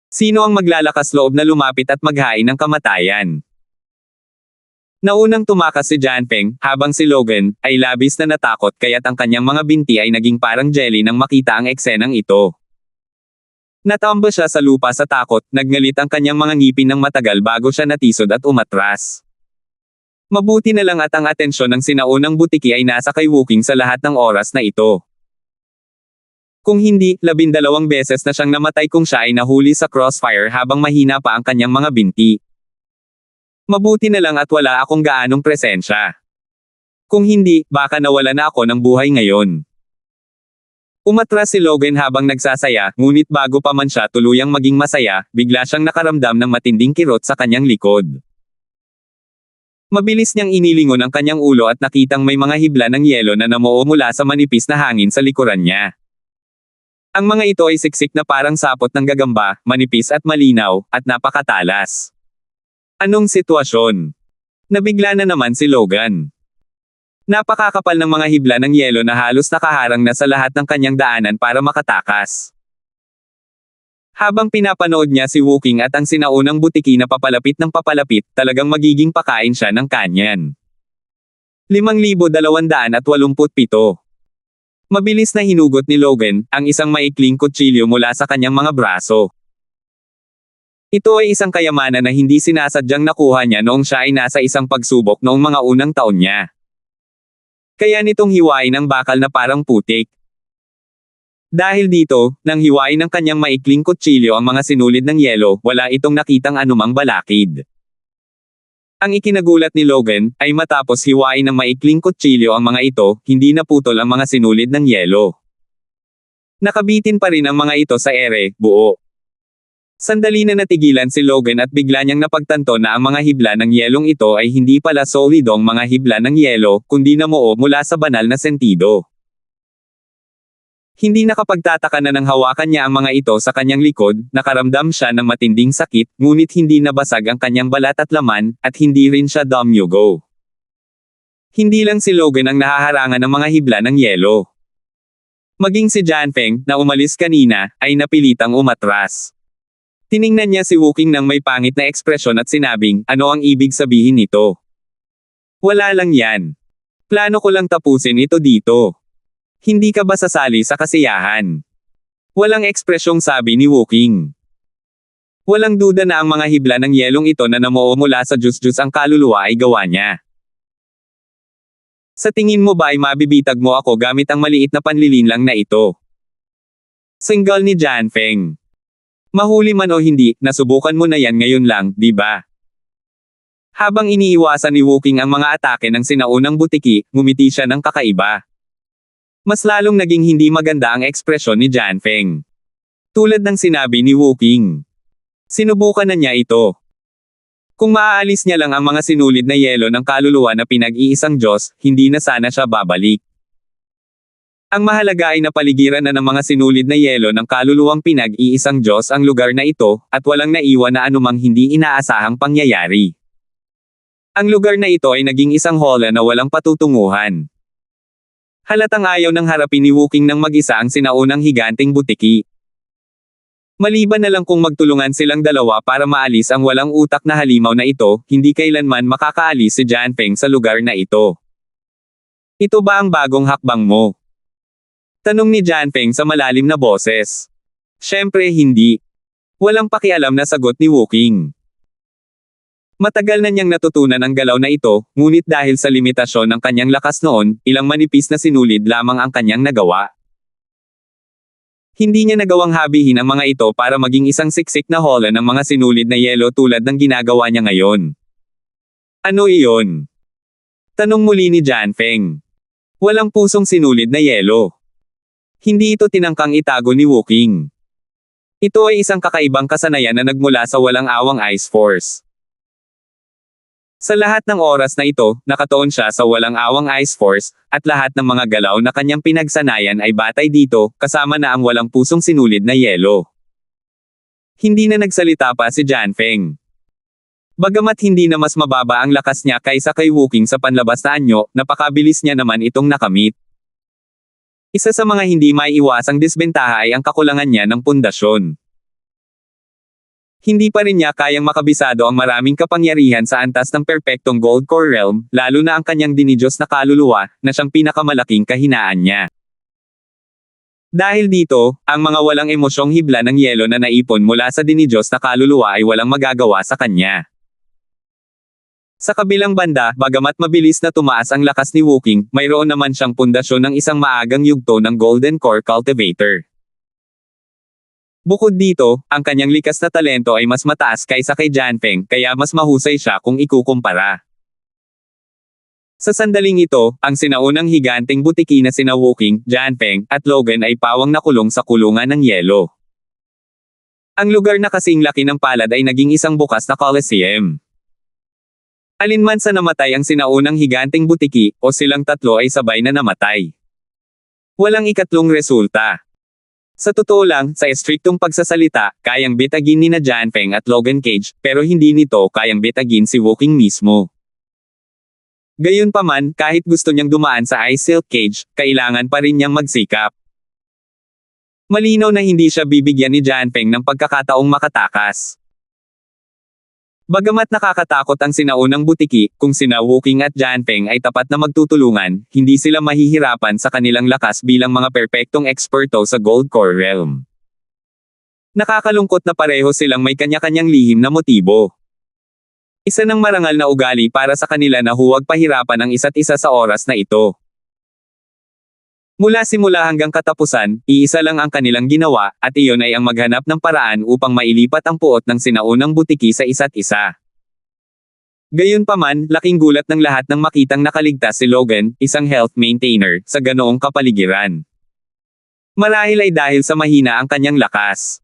Sino ang maglalakas loob na lumapit at maghain ng kamatayan? Naunang tumakas si John Feng, habang si Logan ay labis na natakot kaya't ang kanyang mga binti ay naging parang jelly nang makita ang eksenang ito. Natamba siya sa lupa sa takot, nagngalit ang kanyang mga ngipin ng matagal bago siya natisod at umatras. Mabuti na lang at ang atensyon ng sinaunang butiki ay nasa kay Woking sa lahat ng oras na ito. Kung hindi, 12 beses na siyang namatay kung siya ay nahuli sa crossfire habang mahina pa ang kanyang mga binti. Mabuti na lang at wala akong gaanong presensya. Kung hindi, baka nawala na ako ng buhay ngayon. Umatras si Logan habang nagsasaya, ngunit bago pa man siya tuluyang maging masaya, bigla siyang nakaramdam ng matinding kirot sa kanyang likod. Mabilis niyang inilingon ang kanyang ulo at nakitang may mga hibla ng yelo na namuo mula sa manipis na hangin sa likuran niya. Ang mga ito ay siksik na parang sapot ng gagamba, manipis at malinaw, at napakatalas. Anong sitwasyon? Nabigla na naman si Logan. Napakakapal ng mga hibla ng yelo na halos nakaharang na sa lahat ng kanyang daanan para makatakas. Habang pinapanood niya si Wooking at ang sinaunang butiki na papalapit ng papalapit, talagang magiging pakain siya ng kanyan. 5,287. Mabilis na hinugot ni Logan ang isang maikling kutsilyo mula sa kanyang mga braso. Ito ay isang kayamanan na hindi sinasadyang nakuha niya noong siya ay nasa isang pagsubok noong mga unang taon niya. Kaya nitong hiwain ang bakal na parang putik. Dahil dito, nang hiwain ng kanyang maikling kutsilyo ang mga sinulid ng yelo, wala itong nakitang anumang balakid. Ang ikinagulat ni Logan ay matapos hiwain ng maikling kutsilyo ang mga ito, hindi naputol ang mga sinulid ng yelo. Nakabitin pa rin ang mga ito sa ere, buo. Sandali na natigilan si Logan at bigla niyang napagtanto na ang mga hibla ng yelong ito ay hindi pala solidong mga hibla ng yelo, kundi namuo mula sa banal na sentido. Hindi nakapagtataka na nang hawakan niya ang mga ito sa kanyang likod, nakaramdam siya ng matinding sakit, ngunit hindi nabasag ang kanyang balat at laman, at hindi rin siya dumyugo. Hindi lang si Logan ang nahaharangan ng mga hibla ng yelo. Maging si Jianfeng, na umalis kanina, ay napilitang umatras. Tiningnan niya si Wooking nang may pangit na ekspresyon at sinabing, ano ang ibig sabihin nito? Wala lang yan. Plano ko lang tapusin ito dito. Hindi ka ba sasali sa kasiyahan? Walang ekspresyong sabi ni Wooking. Walang duda na ang mga hibla ng yelong ito na namuo mula sa Diyos-Diyos ang kaluluwa ay gawa niya. Sa tingin mo ba ay mabibitag mo ako gamit ang maliit na panlilinlang na ito? Single ni Jianfeng. Mahuli man o hindi, nasubukan mo na yan ngayon lang, di ba? Habang iniiwasan ni Wooking ang mga atake ng sinaunang butiki, ngumiti siya ng kakaiba. Mas lalong naging hindi maganda ang ekspresyon ni Jianfeng. Tulad ng sinabi ni Wooking. Sinubukan na niya ito. Kung maaalis niya lang ang mga sinulid na yelo ng kaluluwa na pinag-iisang Diyos, hindi na sana siya babalik. Ang mahalaga ay napaligiran na ng mga sinulid na yelo ng kaluluwang pinag-iisang Diyos ang lugar na ito, at walang naiwan na anumang hindi inaasahang pangyayari. Ang lugar na ito ay naging isang hola na walang patutunguhan. Halatang ayaw ng harapin ni Wooking ng mag-isa ang sinaunang higanting butiki. Maliban na lang kung magtulungan silang dalawa para maalis ang walang utak na halimaw na ito, hindi kailanman makakaalis si Jianfeng sa lugar na ito. Ito ba ang bagong hakbang mo? Tanong ni Jianfeng sa malalim na boses. Siyempre hindi. Walang pakialam na sagot ni Wooking. Matagal na niyang natutunan ang galaw na ito, ngunit dahil sa limitasyon ng kanyang lakas noon, ilang manipis na sinulid lamang ang kanyang nagawa. Hindi niya nagawang habihin ang mga ito para maging isang siksik na hola ng mga sinulid na yelo tulad ng ginagawa niya ngayon. Ano iyon? Tanong muli ni Jianfeng. Walang pusong sinulid na yelo. Hindi ito tinangkang itago ni Wooking. Ito ay isang kakaibang kasanayan na nagmula sa walang awang Ice Force. Sa lahat ng oras na ito, nakatuon siya sa walang awang Ice Force, at lahat ng mga galaw na kanyang pinagsanayan ay batay dito, kasama na ang walang pusong sinulid na yelo. Hindi na nagsalita pa si Jianfeng. Bagamat hindi na mas mababa ang lakas niya kaysa kay Wooking sa panlabas na anyo, napakabilis niya naman itong nakamit. Isa sa mga hindi maiiwasang disbentaha ay ang kakulangan niya ng pundasyon. Hindi pa rin niya kayang makabisado ang maraming kapangyarihan sa antas ng perpektong Gold Core Realm, lalo na ang kanyang dinidiyos na kaluluwa, na siyang pinakamalaking kahinaan niya. Dahil dito, ang mga walang emosyong hibla ng yelo na naipon mula sa dinidiyos na kaluluwa ay walang magagawa sa kanya. Sa kabilang banda, bagamat mabilis na tumaas ang lakas ni Wooking, mayroon naman siyang pundasyon ng isang maagang yugto ng Golden Core Cultivator. Bukod dito, ang kanyang likas na talento ay mas mataas kaysa kay Jianfeng, kaya mas mahusay siya kung ikukumpara. Sa sandaling ito, ang sinaunang higanting butiki na sina Wooking, Jianfeng, at Logan ay pawang nakulong sa kulungan ng yelo. Ang lugar na kasing laki ng palad ay naging isang bukas na Coliseum. Alinman sa namatay ang sinaunang higanting butiki, o silang tatlo ay sabay na namatay. Walang ikatlong resulta. Sa totoo lang, sa estriktong pagsasalita, kayang bitagin ni na Jianfeng at Logan Cage, pero hindi nito kayang bitagin si Wooking mismo. Gayunpaman, kahit gusto niyang dumaan sa Ice Silk Cage, kailangan pa rin niyang magsikap. Malinaw na hindi siya bibigyan ni Janpeng ng pagkakataong makatakas. Bagamat nakakatakot ang sinaunang butiki, kung sina Wuking at Janpeng ay tapat na magtutulungan, hindi sila mahihirapan sa kanilang lakas bilang mga perpektong eksperto sa Gold Core Realm. Nakakalungkot na pareho silang may kanya-kanyang lihim na motibo. Isa ng marangal na ugali para sa kanila na huwag pahirapan ang isa't isa sa oras na ito. Mula simula hanggang katapusan, iisa lang ang kanilang ginawa, at iyon ay ang maghanap ng paraan upang mailipat ang puot ng sinaunang butiki sa isa't isa. Gayunpaman, laking gulat ng lahat nang makitang nakaligtas si Logan, isang health maintainer, sa ganoong kapaligiran. Marahil ay dahil sa mahina ang kanyang lakas.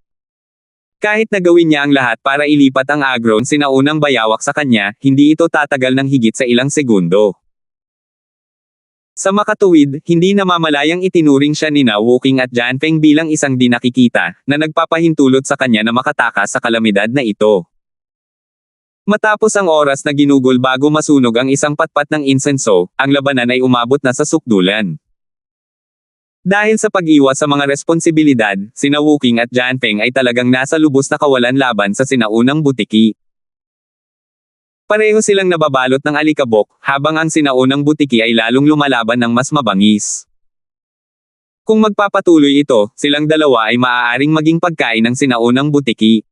Kahit nagawin niya ang lahat para ilipat ang agron sinaunang bayawak sa kanya, hindi ito tatagal ng higit sa ilang segundo. Sa makatuwid, hindi namamalayang itinuring siya ni Wuking at Janpeng bilang isang di nakikita, na nagpapahintulot sa kanya na makatakas sa kalamidad na ito. Matapos ang oras na ginugol bago masunog ang isang patpat ng insenso, ang labanan ay umabot na sa sukdulan. Dahil sa pag-iwas sa mga responsibilidad, sina Wuking at Janpeng ay talagang nasa lubos na kawalan laban sa sinaunang butiki. Pareho silang nababalot ng alikabok, habang ang sinaunang butiki ay lalong lumalaban ng mas mabangis. Kung magpapatuloy ito, silang dalawa ay maaaring maging pagkain ng sinaunang butiki.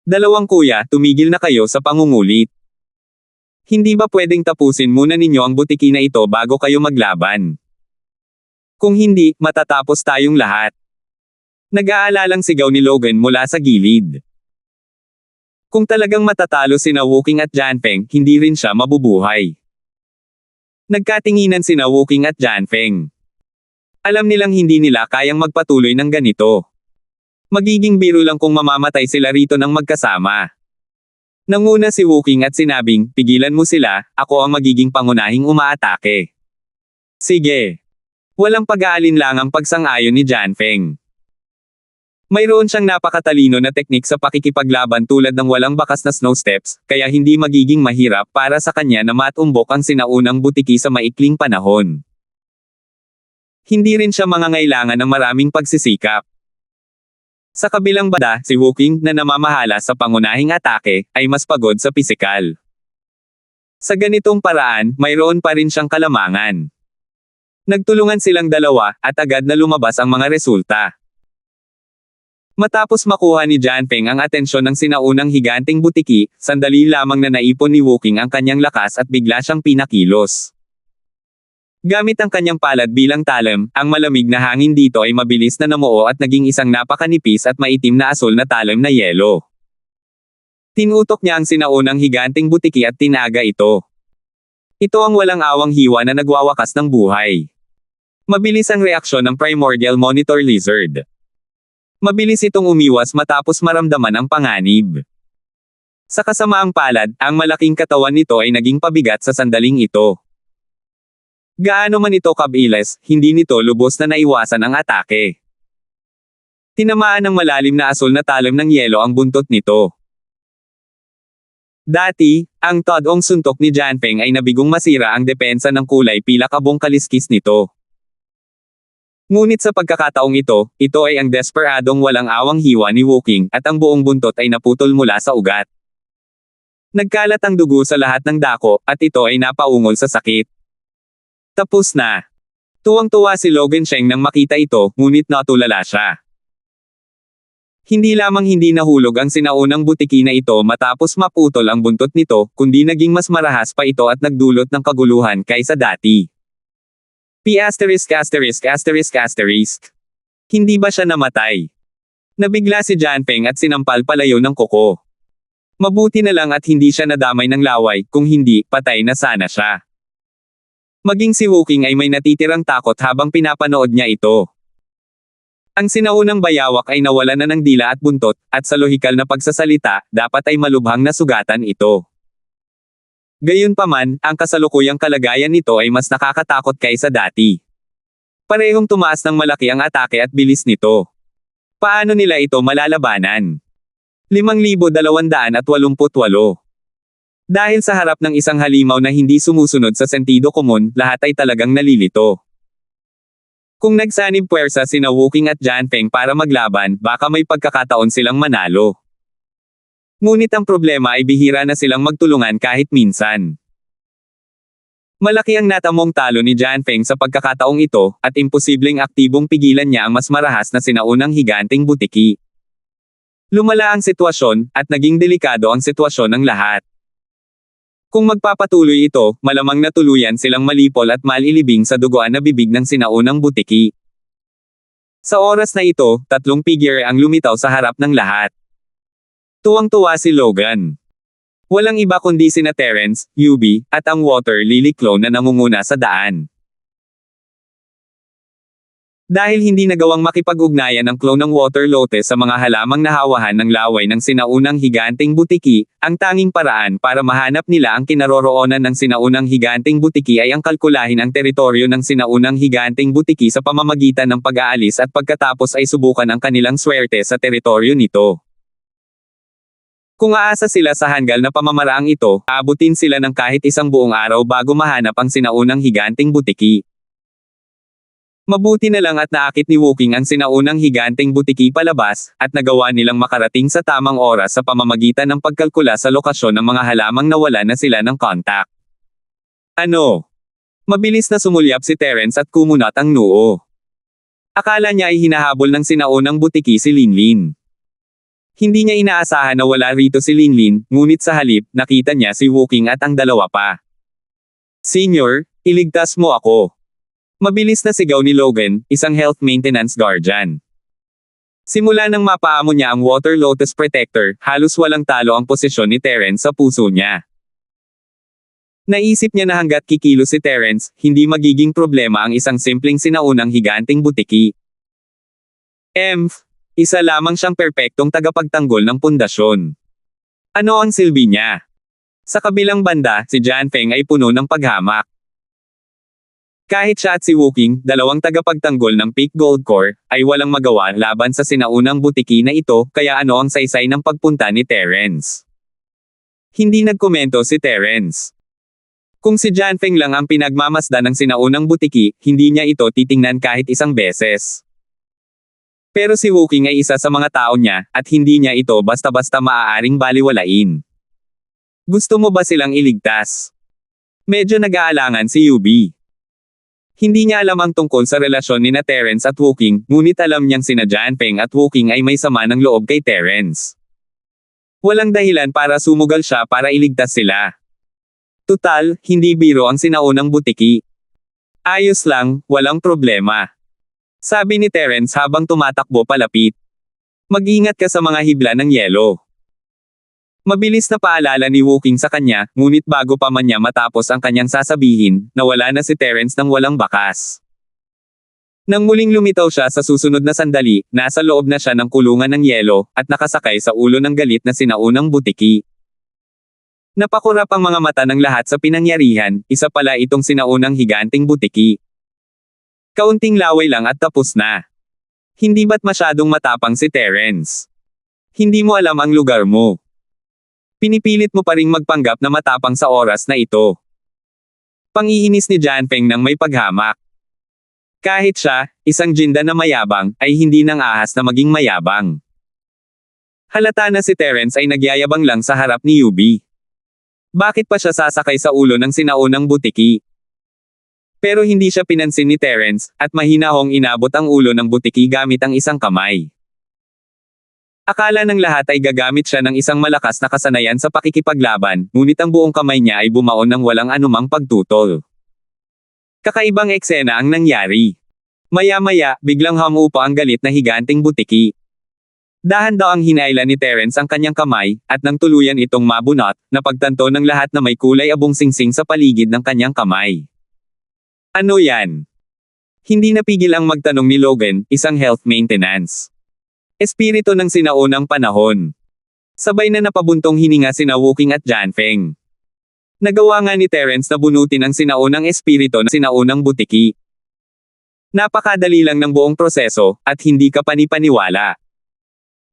Dalawang kuya, tumigil na kayo sa pangungulit. Hindi ba pwedeng tapusin muna ninyo ang butiki na ito bago kayo maglaban? Kung hindi, matatapos tayong lahat. Nag-aalalang sigaw ni Logan mula sa gilid. Kung talagang matatalo sina Wuking at Janpeng, hindi rin siya mabubuhay. Nagkatinginan sina Wuking at Janpeng. Alam nilang hindi nila kayang magpatuloy ng ganito. Magiging biro lang kung mamamatay sila rito ng magkasama. Nanguna si Wuking at sinabing, pigilan mo sila, ako ang magiging pangunahing umaatake. Sige. Walang pag-aalinlangang pagsang-ayon ni Janpeng. Mayroon siyang napakatalino na teknik sa pakikipaglaban tulad ng walang bakas na snow steps, kaya hindi magiging mahirap para sa kanya na matumbok ang sinaunang butiki sa maikling panahon. Hindi rin siya mangangailangan ng maraming pagsisikap. Sa kabilang banda, si Wuking, na namamahala sa pangunahing atake, ay mas pagod sa pisikal. Sa ganitong paraan, mayroon pa rin siyang kalamangan. Nagtulungan silang dalawa, at agad na lumabas ang mga resulta. Matapos makuha ni Janpeng ang atensyon ng sinaunang higanteng butiki, sandali lamang na naipon ni Wuking ang kanyang lakas at bigla siyang pinakilos. Gamit ang kanyang palad bilang talam, ang malamig na hangin dito ay mabilis na namuo at naging isang napakanipis at maitim na asul na talam na yelo. Tinutok niya ang sinaunang higanteng butiki at tinaga ito. Ito ang walang awang hiwa na nagwawakas ng buhay. Mabilis ang reaksyon ng Primordial Monitor Lizard. Mabilis itong umiwas matapos maramdaman ang panganib. Sa kasamaang palad, ang malaking katawan nito ay naging pabigat sa sandaling ito. Gaano man ito kabilis, hindi nito lubos na naiwasan ang atake. Tinamaan ng malalim na asul na talam ng yelo ang buntot nito. Dati, ang todong suntok ni Janpeng ay nabigong masira ang depensa ng kulay pila kabong kaliskis nito. Ngunit sa pagkakataong ito ay ang desperadong walang awang hiwa ni Wuking, at ang buong buntot ay naputol mula sa ugat. Nagkalat ang dugo sa lahat ng dako, at ito ay napaungol sa sakit. Tapos na. Tuwang-tuwa si Logan Sheng nang makita ito, ngunit natulala siya. Hindi lamang hindi nahulog ang sinaunang butiki na ito matapos maputol ang buntot nito, kundi naging mas marahas pa ito at nagdulot ng kaguluhan kaysa dati. P********. Hindi ba siya namatay? Nabigla si Janpeng at sinampal palayo ng kuko. Mabuti na lang at hindi siya nadamay ng laway, kung hindi, patay na sana siya. Maging si Wuking ay may natitirang takot habang pinapanood niya ito. Ang sinaunang bayawak ay nawalan na ng dila at buntot, at sa lohikal na pagsasalita, dapat ay malubhang nasugatan ito. Gayunpaman, ang kasalukuyang kalagayan nito ay mas nakakatakot kaysa dati. Parehong tumaas ng malaki ang atake at bilis nito. Paano nila ito malalabanan? 5,288. Dahil sa harap ng isang halimaw na hindi sumusunod sa sentido komun, lahat ay talagang nalilito. Kung nagsanib puwersa sina Wuking at Janfeng para maglaban, baka may pagkakataon silang manalo. Ngunit ang problema ay bihira na silang magtulungan kahit minsan. Malaki ang natamong talo ni Janfeng sa pagkakataong ito, at imposibleng aktibong pigilan niya ang mas marahas na sinaunang higanteng butiki. Lumala ang sitwasyon, at naging delikado ang sitwasyon ng lahat. Kung magpapatuloy ito, malamang na tuluyan silang malipol at malilibing sa duguan na bibig ng sinaunang butiki. Sa oras na ito, 3 figure ang lumitaw sa harap ng lahat. Tuwang-tuwa si Logan. Walang iba kundi sina Terence, Yubi, at ang Water Lily clone na nangunguna sa daan. Dahil hindi nagawang makipag-ugnayan ng clone ng Water Lotus sa mga halamang nahawahan ng laway ng sinaunang higanteng butiki, ang tanging paraan para mahanap nila ang kinaroroonan ng sinaunang higanteng butiki ay ang kalkulahin ang teritoryo ng sinaunang higanteng butiki sa pamamagitan ng pag-aalis at pagkatapos ay subukan ang kanilang swerte sa teritoryo nito. Kung aasa sila sa hanggal na pamamaraang ito, aabutin sila ng kahit isang buong araw bago mahanap ang sinaunang higanteng butiki. Mabuti na lang at naakit ni Wuking ang sinaunang higanteng butiki palabas, at nagawa nilang makarating sa tamang oras sa pamamagitan ng pagkalkula sa lokasyon ng mga halamang nawala na sila ng kontak. Ano? Mabilis na sumulyap si Terence at kumunat ang noo. Akala niya ay hinahabol ng sinaunang butiki si Linlin. Hindi niya inaasahan na wala rito si Linlin, ngunit sa halip, nakita niya si Wuking at ang dalawa pa. Senior, iligtas mo ako. Mabilis na sigaw ni Logan, isang health maintenance guardian. Simula nang mapaamo niya ang Water Lotus Protector, halos walang talo ang posisyon ni Terence sa puso niya. Naisip niya na hanggat kikilo si Terence, hindi magiging problema ang isang simpleng sinaunang higanteng butiki. Isa lamang siyang perpektong tagapagtanggol ng pundasyon. Ano ang silbi niya? Sa kabilang banda, si Janfeng ay puno ng paghamak. Kahit siya at si Wuking, dalawang tagapagtanggol ng Peak Gold Core, ay walang magawa laban sa sinaunang butiki na ito, kaya ano ang saysay ng pagpunta ni Terence? Hindi nagkomento si Terence. Kung si Janfeng lang ang pinagmamasdan ng sinaunang butiki, hindi niya ito titingnan kahit isang beses. Pero si Wuking ay isa sa mga tao niya, at hindi niya ito basta-basta maaaring baliwalain. Gusto mo ba silang iligtas? Medyo nag-aalangan si Yubi. Hindi niya alam ang tungkol sa relasyon ni na Terence at Wuking, ngunit alam niyang sina Janfeng at Wuking ay may sama ng loob kay Terence. Walang dahilan para sumugal siya para iligtas sila. Tutal, hindi biro ang sinaunang butiki. Ayos lang, walang problema. Sabi ni Terence habang tumatakbo palapit. Mag-ingat ka sa mga hibla ng yelo. Mabilis na paalala ni Wuking sa kanya, ngunit bago pa man niya matapos ang kanyang sasabihin, nawala na si Terence nang walang bakas. Nang muling lumitaw siya sa susunod na sandali, nasa loob na siya ng kulungan ng yelo, at nakasakay sa ulo ng galit na sinaunang butiki. Napakurap ang mga mata ng lahat sa pinangyarihan, isa pala itong sinaunang higanteng butiki. Kaunting laway lang at tapos na. Hindi ba't masyadong matapang si Terence? Hindi mo alam ang lugar mo. Pinipilit mo pa ring magpanggap na matapang sa oras na ito. Pangiinis ni Janfeng nang may paghamak. Kahit siya, isang jinda na mayabang, ay hindi nang ahas na maging mayabang. Halata na si Terence ay nagyayabang lang sa harap ni Yubi. Bakit pa siya sasakay sa ulo ng sinaunang butiki? Pero hindi siya pinansin ni Terence, at mahinahong inabot ang ulo ng butiki gamit ang isang kamay. Akala ng lahat ay gagamit siya ng isang malakas na kasanayan sa pakikipaglaban, ngunit ang buong kamay niya ay bumaon ng walang anumang pagtutol. Kakaibang eksena ang nangyari. Maya-maya, biglang humupa ang galit na higanteng butiki. Dahan-dahan ang hinailan ni Terence ang kanyang kamay, at nang tuluyan itong mabunot, napagtanto ng lahat na may kulay abong singsing sa paligid ng kanyang kamay. Ano yan? Hindi napigil ang magtanong ni Logan, isang health maintenance. Espiritu ng sinaunang panahon. Sabay na napabuntong hininga sina Wuking at Janfeng. Nagawa nga ni Terence na bunutin ang sinaunang espiritu ng sinaunang butiki. Napakadali lang ng buong proseso, at hindi ka panipaniwala.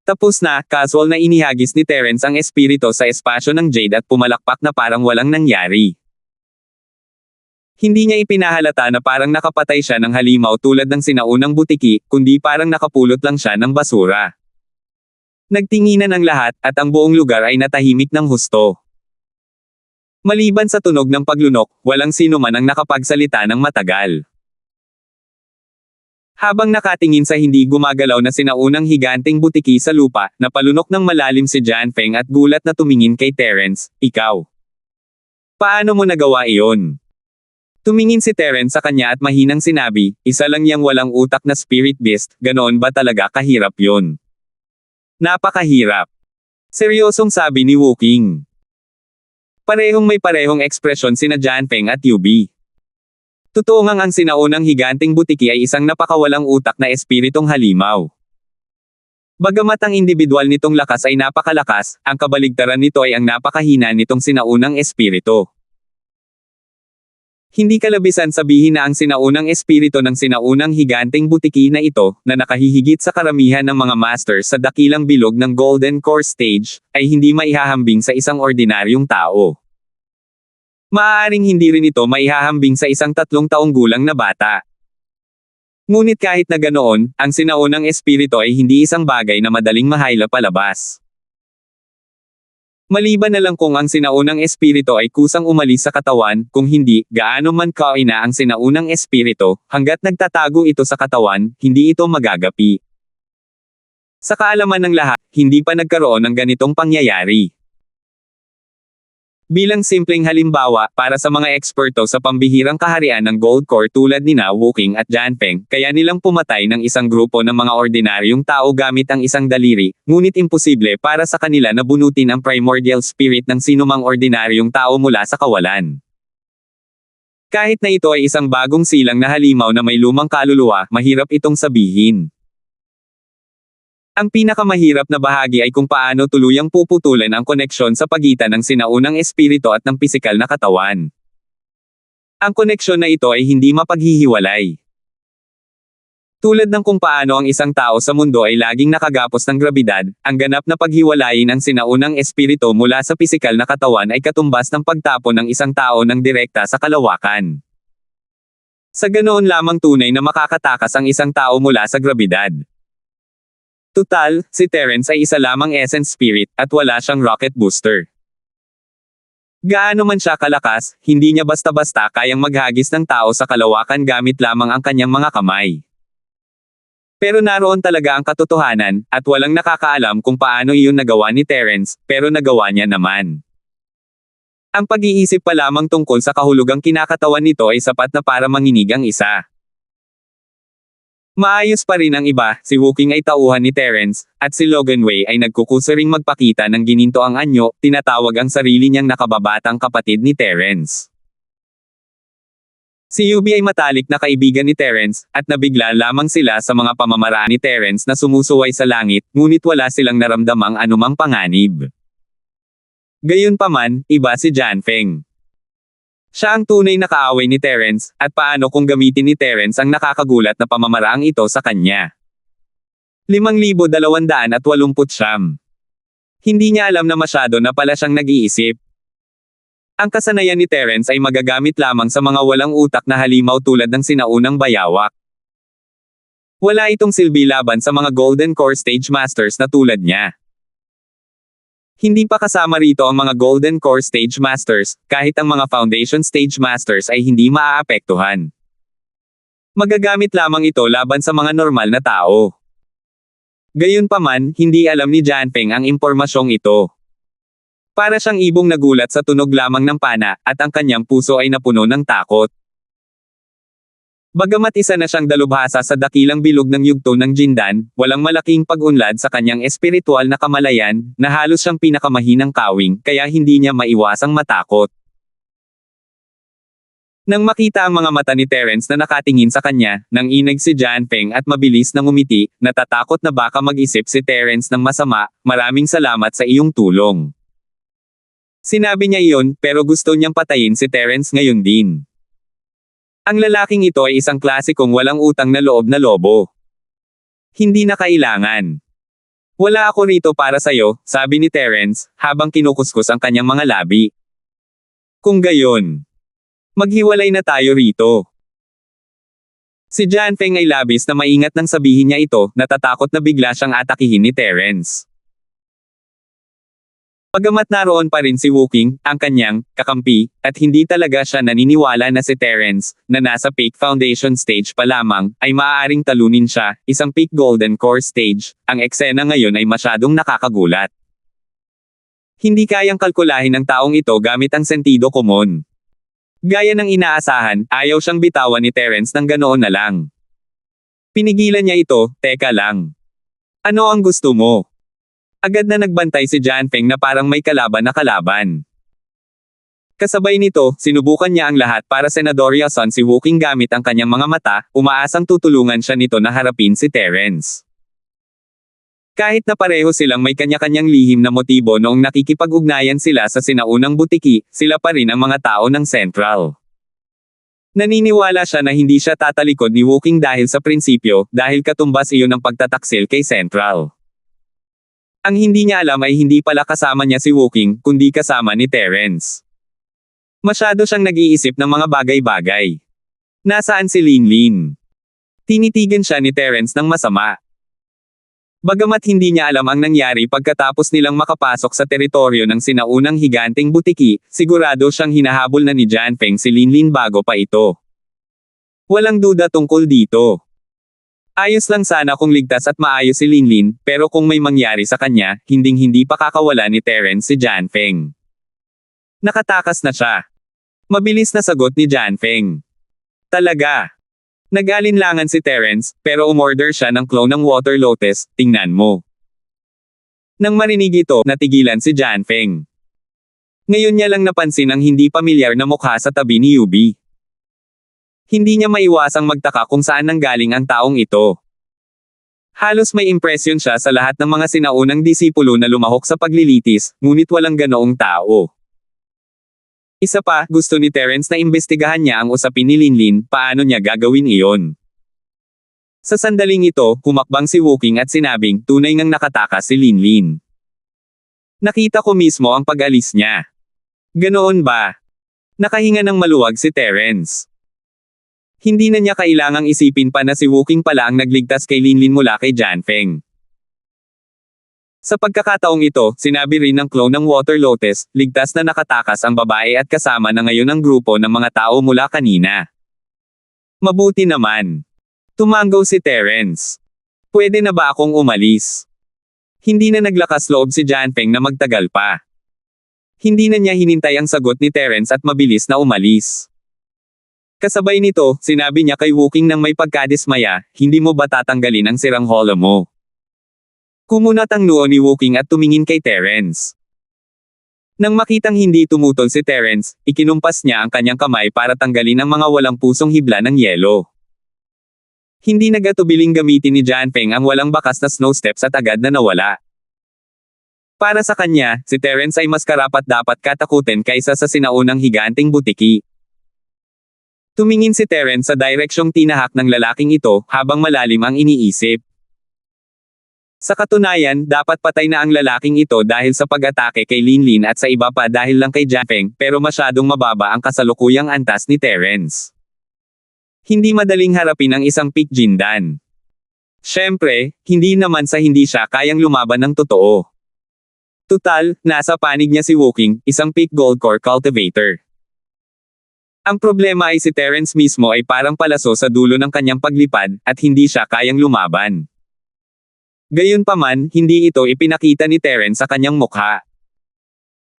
Tapos na, casual na inihagis ni Terence ang espiritu sa espasyo ng Jade at pumalakpak na parang walang nangyari. Hindi niya ipinahalata na parang nakapatay siya ng halimaw tulad ng sinaunang butiki, kundi parang nakapulot lang siya ng basura. Nagtinginan ang lahat, at ang buong lugar ay natahimik ng husto. Maliban sa tunog ng paglunok, walang sino man ang nakapagsalita ng matagal. Habang nakatingin sa hindi gumagalaw na sinaunang higanteng butiki sa lupa, napalunok ng malalim si Jan Feng at gulat na tumingin kay Terence, "Ikaw? Paano mo nagawa iyon?" Tumingin si Terence sa kanya at mahinang sinabi, "Isa lang yang walang utak na spirit beast, ganoon ba talaga kahirap yon?" "Napakahirap." Seryosong sabi ni Wu Qing. Parehong may parehong ekspresyon sina Jan Feng at Yubi. Totoo ngang ang sinaunang higanteng butiki ay isang napakawalang utak na espiritong halimaw. Bagamat ang individual nitong lakas ay napakalakas, ang kabaligtaran nito ay ang napakahina nitong sinaunang espiritu. Hindi kalabisan sabihin na ang sinaunang espiritu ng sinaunang higanteng butiki na ito, na nakahihigit sa karamihan ng mga masters sa dakilang bilog ng Golden Core Stage, ay hindi maihahambing sa isang ordinaryong tao. Maaaring hindi rin ito maihahambing sa isang 3 taong gulang na bata. Ngunit kahit na ganoon, ang sinaunang espiritu ay hindi isang bagay na madaling mahayla palabas. Maliban na lang kung ang sinaunang espiritu ay kusang umalis sa katawan, kung hindi, gaano man kaina ang sinaunang espiritu, hanggat nagtatago ito sa katawan, hindi ito magagapi. Sa kaalaman ng lahat, hindi pa nagkaroon ng ganitong pangyayari. Bilang simpleng halimbawa, para sa mga eksperto sa pambihirang kaharian ng Gold Core tulad nina Wu Qing at Jan Feng, kaya nilang pumatay ng isang grupo ng mga ordinaryong tao gamit ang isang daliri, ngunit imposible para sa kanila na bunutin ang primordial spirit ng sinumang ordinaryong tao mula sa kawalan. Kahit na ito ay isang bagong silang na halimaw na may lumang kaluluwa, mahirap itong sabihin. Ang pinakamahirap na bahagi ay kung paano tuluyang puputulan ang koneksyon sa pagitan ng sinaunang espiritu at ng pisikal na katawan. Ang koneksyon na ito ay hindi mapaghihiwalay. Tulad ng kung paano ang isang tao sa mundo ay laging nakagapos ng grabidad, ang ganap na paghiwalayin ang sinaunang espiritu mula sa pisikal na katawan ay katumbas ng pagtapon ng isang tao ng direkta sa kalawakan. Sa ganoon lamang tunay na makakatakas ang isang tao mula sa grabidad. Tutal, si Terence ay isa lamang essence spirit, at wala siyang rocket booster. Gaano man siya kalakas, hindi niya basta-basta kayang maghagis ng tao sa kalawakan gamit lamang ang kanyang mga kamay. Pero naroon talaga ang katotohanan, at walang nakakaalam kung paano iyon nagawa ni Terence, pero nagawa niya naman. Ang pag-iisip pa lamang tungkol sa kahulugang kinakatawan nito ay sapat na para manginig ang isa. Maayos pa rin ang iba, si Wu Qing ay tauhan ni Terence, at si Logan Wei ay nagkukusuring magpakita ng gininto ang anyo, tinatawag ang sarili niyang nakababatang kapatid ni Terence. Si Yubi ay matalik na kaibigan ni Terence, at nabigla lamang sila sa mga pamamaraan ni Terence na sumusuway sa langit, ngunit wala silang naramdamang anumang panganib. Gayunpaman, iba si Jan Feng. Siya ang tunay na kaaway ni Terence, at paano kung gamitin ni Terence ang nakakagulat na pamamaraang ito sa kanya. 5,289. Hindi niya alam na masyado na pala siyang nag-iisip. Ang kasanayan ni Terence ay magagamit lamang sa mga walang utak na halimaw tulad ng sinaunang bayawak. Wala itong silbi laban sa mga Golden Core Stage Masters na tulad niya. Hindi pa kasama rito ang mga Golden Core Stage Masters, kahit ang mga Foundation Stage Masters ay hindi maaapektuhan. Magagamit lamang ito laban sa mga normal na tao. Gayunpaman, hindi alam ni Jan Feng ang impormasyong ito. Para siyang ibong nagulat sa tunog lamang ng pana, at ang kanyang puso ay napuno ng takot. Bagamat isa na siyang dalubhasa sa dakilang bilog ng yugto ng Jindan, walang malaking pag-unlad sa kanyang espiritual na kamalayan, na halos siyang pinakamahinang kawing, kaya hindi niya maiwasang matakot. Nang makita ang mga mata ni Terence na nakatingin sa kanya, nang inig si Jan Feng at mabilis na ngumiti, natatakot na baka mag-isip si Terence ng masama, "Maraming salamat sa iyong tulong." Sinabi niya iyon, pero gusto niyang patayin si Terence ngayon din. Ang lalaking ito ay isang klasikong walang utang na loob na lobo. Hindi na kailangan. "Wala ako rito para sayo," sabi ni Terence, habang kinukuskus ang kanyang mga labi. "Kung gayon, Maghiwalay na tayo rito. Si Jan Feng ay labis na maingat nang sabihin niya ito, natatakot na bigla siyang atakihin ni Terence. Bagamat naroon pa rin si Wooking, ang kanyang kakampi, at hindi talaga siya naniniwala na si Terence, na nasa peak foundation stage pa lamang, ay maaaring talunin siya, isang peak golden core stage, ang eksena ngayon ay masyadong nakakagulat. Hindi kayang kalkulahin ng taong ito gamit ang sentido komon. Gaya ng inaasahan, ayaw siyang bitawan ni Terence ng ganoon na lang. Pinigilan niya ito, teka lang. Ano ang gusto mo? Agad na nagbantay si Jan Feng na parang may kalaban na kalaban. Kasabay nito, sinubukan niya ang lahat para senadoryasan si Wooking gamit ang kanyang mga mata, umaasang tutulungan siya nito na harapin si Terence. Kahit na pareho silang may kanya-kanyang lihim na motibo noong nakikipag-ugnayan sila sa sinaunang butiki, sila pa rin ang mga tao ng Central. Naniniwala siya na hindi siya tatalikod ni Wooking dahil sa prinsipyo, dahil katumbas iyon ng pagtataksil kay Central. Ang hindi niya alam ay hindi pala kasama niya si Wooking, kundi kasama ni Terence. Masyado siyang nag-iisip ng mga bagay-bagay. Nasaan si Linlin? Tinitigan siya ni Terence ng masama. Bagamat hindi niya alam ang nangyari pagkatapos nilang makapasok sa teritoryo ng sinaunang higanteng butiki, sigurado siyang hinahabol na ni Jan Feng si Linlin bago pa ito. Walang duda tungkol dito. Ayos lang sana kung ligtas at maayos si Linlin, pero kung may mangyari sa kanya, hinding-hindi pa kakawala ni Terence si Jan Feng. Nakatakas na siya. Mabilis na sagot ni Jan Feng. Talaga. Nag-alinlangan si Terence, pero umorder siya ng clone ng Water Lotus, tingnan mo. Nang marinig ito, natigilan si Jan Feng. Ngayon niya lang napansin ang hindi pamilyar na mukha sa tabi ni Yubi. Hindi niya maiwasang magtaka kung saan nanggaling ang taong ito. Halos may impresyon siya sa lahat ng mga sinaunang disipulo na lumahok sa paglilitis, ngunit walang ganoong tao. Isa pa, gusto ni Terence na imbestigahan niya ang usapin ni Linlin, paano niya gagawin iyon. Sa sandaling ito, humakbang si Wooking at sinabing, tunay ngang nakatakas si Linlin. Nakita ko mismo ang pag-alis niya. Ganoon ba? Nakahinga ng maluwag si Terence. Hindi na niya kailangang isipin pa na si Wooking pala ang nagligtas kay Linlin mula kay Jan Feng. Sa pagkakataong ito, sinabi rin ng clone ng Water Lotus, ligtas na nakatakas ang babae at kasama na ngayon ang grupo ng mga tao mula kanina. Mabuti naman. Tumanggaw si Terence. Pwede na ba akong umalis? Hindi na naglakas loob si Jan Feng na magtagal pa. Hindi na niya hinintay ang sagot ni Terence at mabilis na umalis. Kasabay nito, sinabi niya kay Wooking nang may pagkadismaya, hindi mo ba tatanggalin ang sirang holo mo? Kumunat ang noo ni Wooking at tumingin kay Terence. Nang makitang hindi tumutol si Terence, ikinumpas niya ang kanyang kamay para tanggalin ang mga walang pusong hibla ng yelo. Hindi nagatubiling gamitin ni Jan Feng ang walang bakas na snow steps at agad na nawala. Para sa kanya, si Terence ay mas karapat-dapat katakutin kaysa sa sinaunang higanteng butiki. Tumingin si Terence sa direksyong tinahak ng lalaking ito, habang malalim ang iniisip. Sa katunayan, dapat patay na ang lalaking ito dahil sa pag-atake kay Linlin at sa iba pa dahil lang kay Jan Feng, pero masyadong mababa ang kasalukuyang antas ni Terence. Hindi madaling harapin ang isang peak Jindan. Siyempre, hindi naman sa hindi siya kayang lumaban ng totoo. Tutal, nasa panig niya si Wooking, isang peak gold core cultivator. Ang problema ay si Terence mismo ay parang palaso sa dulo ng kanyang paglipad, at hindi siya kayang lumaban. Gayunpaman, hindi ito ipinakita ni Terence sa kanyang mukha.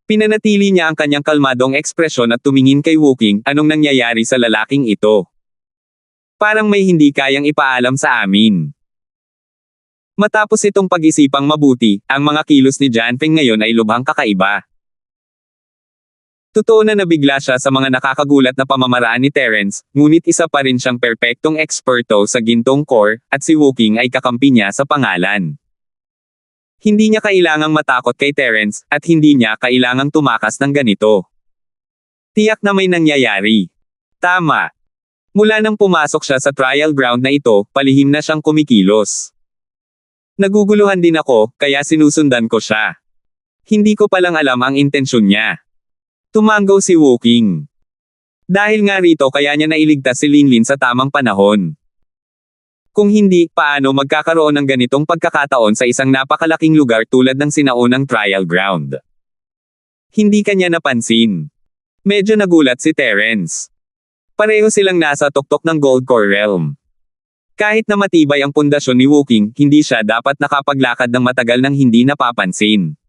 Pinanatili niya ang kanyang kalmadong ekspresyon at tumingin kay Wooking, anong nangyayari sa lalaking ito? Parang may hindi kayang ipaalam sa amin. Matapos itong pag-isipang mabuti, ang mga kilos ni Jan Feng ngayon ay lubhang kakaiba. Totoo na nabigla siya sa mga nakakagulat na pamamaraan ni Terence, ngunit isa pa rin siyang perpektong eksperto sa gintong core, at si Wooking ay kakampi niya sa pangalan. Hindi niya kailangang matakot kay Terence, at hindi niya kailangang tumakas ng ganito. Tiyak na may nangyayari. Tama. Mula nang pumasok siya sa trial ground na ito, palihim na siyang kumikilos. Naguguluhan din ako, kaya sinusundan ko siya. Hindi ko palang alam ang intensyon niya. Tumanggaw si Wooking. Dahil nga rito kaya niya nailigtas si Linlin sa tamang panahon. Kung hindi, paano magkakaroon ng ganitong pagkakataon sa isang napakalaking lugar tulad ng sinaunang trial ground? Hindi kanya napansin. Medyo nagulat si Terence. Pareho silang nasa tuktok ng Gold Core Realm. Kahit na matibay ang pundasyon ni Wukong, hindi siya dapat nakapaglakad ng matagal nang hindi napapansin.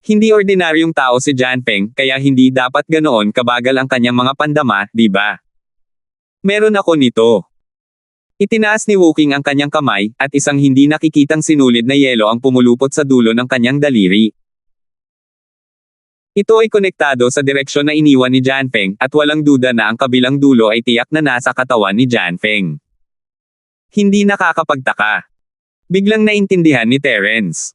Hindi ordinaryong tao si Jianfeng, kaya hindi dapat ganoon kabagal ang kanyang mga pandama, di ba? Meron ako nito. Itinaas ni Wukong ang kanyang kamay, at isang hindi nakikitang sinulid na yelo ang pumulupot sa dulo ng kanyang daliri. Ito ay konektado sa direksyon na iniwan ni Jianfeng, at walang duda na ang kabilang dulo ay tiyak na nasa katawan ni Jianfeng. Hindi nakakapagtaka. Biglang naintindihan ni Terence.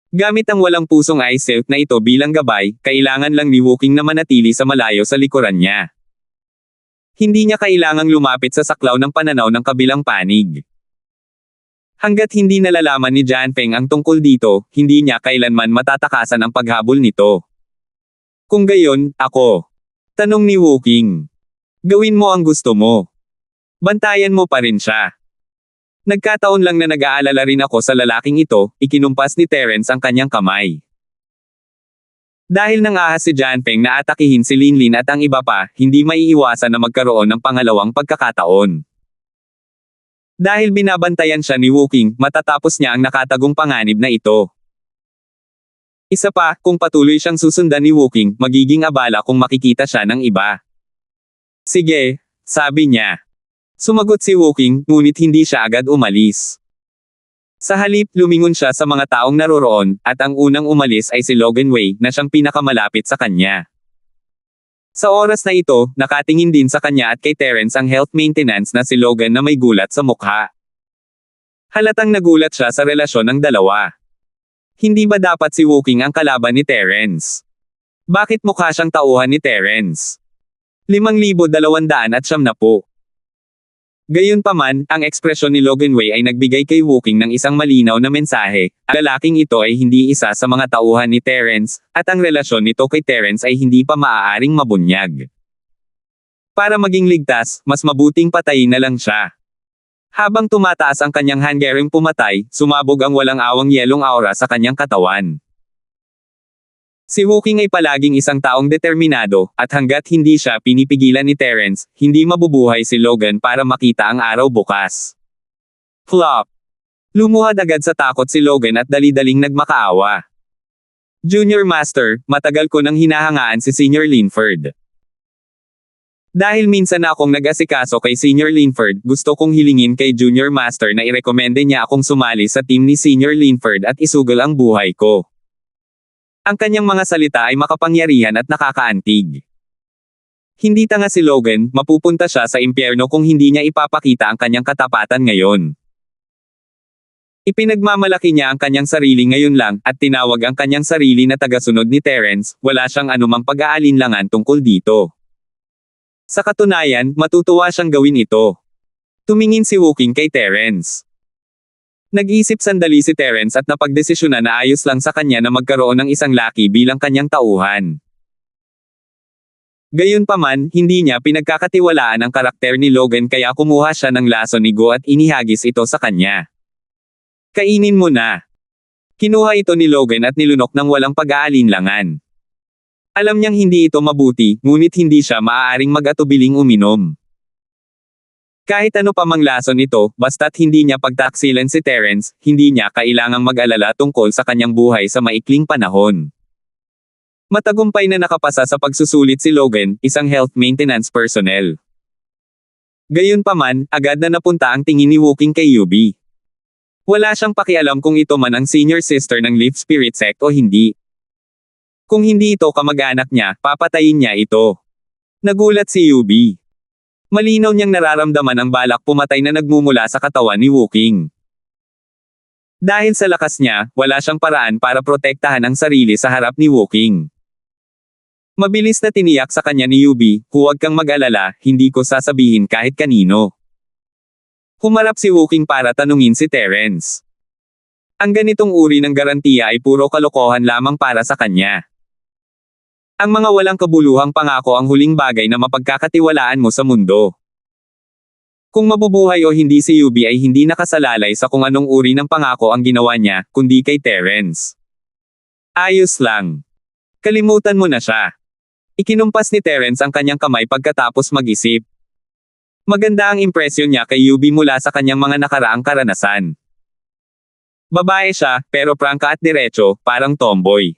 Gamit ang walang pusong ice silk na ito bilang gabay, kailangan lang ni Wukong na manatili sa malayo sa likuran niya. Hindi niya kailangang lumapit sa saklaw ng pananaw ng kabilang panig. Hanggat hindi nalalaman ni Jianfeng ang tungkol dito, hindi niya kailanman matatakasan ang paghabol nito. Kung gayon, ako. Tanong ni Wukong. Gawin mo ang gusto mo. Bantayan mo pa rin siya. Nagkataon lang na nag-aalala rin ako sa lalaking ito, ikinumpas ni Terence ang kanyang kamay. Dahil nang ahas si Jianfeng na atakihin si Linlin at ang iba pa, hindi maiiwasan na magkaroon ng pangalawang pagkakataon. Dahil binabantayan siya ni Wukong, matatapos niya ang nakatagong panganib na ito. Isa pa, kung patuloy siyang susundan ni Wukong, magiging abala kung makikita siya ng iba. Sige, sabi niya. Sumagot si Wukong, ngunit hindi siya agad umalis. Sa halip, lumingon siya sa mga taong naroroon, at ang unang umalis ay si Logan Wei, na siyang pinakamalapit sa kanya. Sa oras na ito, nakatingin din sa kanya at kay Terence ang health maintenance na si Logan na may gulat sa mukha. Halatang nagulat siya sa relasyon ng dalawa. Hindi ba dapat si Wukong ang kalaban ni Terence? Bakit mukha siyang tauhan ni Terence? 5,290. Gayunpaman, ang ekspresyon ni Logan Wei ay nagbigay kay Wukong ng isang malinaw na mensahe. Ang lalaking ito ay hindi isa sa mga tauhan ni Terence, at ang relasyon nito kay Terence ay hindi pa maaaring mabunyag. Para maging ligtas, mas mabuting patayin na lang siya. Habang tumataas ang kanyang hanggaring pumatay, sumabog ang walang awang yelong aura sa kanyang katawan. Si Wukong ay palaging isang taong determinado, at hanggat hindi siya pinipigilan ni Terence, hindi mabubuhay si Logan para makita ang araw bukas. Flop! Lumuhad agad sa takot si Logan at dali-daling nagmakaawa. Junior Master, matagal ko nang hinahangaan si Senior Linford. Dahil minsan na akong nag-asikaso kay Senior Linford, gusto kong hilingin kay Junior Master na irekomende niya akong sumali sa team ni Senior Linford at isugal ang buhay ko. Ang kanyang mga salita ay makapangyarihan at nakakaantig. Hindi tanga si Logan, mapupunta siya sa impyerno kung hindi niya ipapakita ang kanyang katapatan ngayon. Ipinagmamalaki niya ang kanyang sarili ngayon lang, at tinawag ang kanyang sarili na tagasunod ni Terence, wala siyang anumang pag-aalinlangan tungkol dito. Sa katunayan, matutuwa siyang gawin ito. Tumingin si Wukong kay Terence. Nag-isip sandali si Terence at napagdesisyonan na ayos lang sa kanya na magkaroon ng isang laki bilang kanyang tauhan. Gayunpaman, hindi niya pinagkakatiwalaan ang karakter ni Logan kaya kumuha siya ng laso ni Go at inihagis ito sa kanya. Kainin mo na. Kinuha ito ni Logan at nilunok ng walang pag-aalinlangan. Alam niyang hindi ito mabuti, ngunit hindi siya maaaring mag-atubiling uminom. Kahit ano pa mang lason ito, basta't hindi niya pagtaksilan si Terence, hindi niya kailangang mag-alala tungkol sa kanyang buhay sa maikling panahon. Matagumpay na nakapasa sa pagsusulit si Logan, isang health maintenance personnel. Gayunpaman, agad na napunta ang tingin ni Wukong kay Yubi. Wala siyang pakialam kung ito man ang senior sister ng Leaf Spirit Sect o hindi. Kung hindi ito kamag-anak niya, papatayin niya ito. Nagulat si Yubi. Malinaw niyang nararamdaman ang balak pumatay na nagmumula sa katawan ni Wukong. Dahil sa lakas niya, wala siyang paraan para protektahan ang sarili sa harap ni Wukong. Mabilis na tiniyak sa kanya ni Yubi, huwag kang mag-alala, hindi ko sasabihin kahit kanino. Humarap si Wukong para tanungin si Terence. Ang ganitong uri ng garantiya ay puro kalokohan lamang para sa kanya. Ang mga walang kabuluhang pangako ang huling bagay na mapagkakatiwalaan mo sa mundo. Kung mabubuhay o hindi si Yubi ay hindi nakasalalay sa kung anong uri ng pangako ang ginawa niya, kundi kay Terence. Ayos lang. Kalimutan mo na siya. Ikinumpas ni Terence ang kanyang kamay pagkatapos mag-isip. Maganda ang impresyon niya kay Yubi mula sa kanyang mga nakaraang karanasan. Babae siya, pero prangka at diretso, parang tomboy.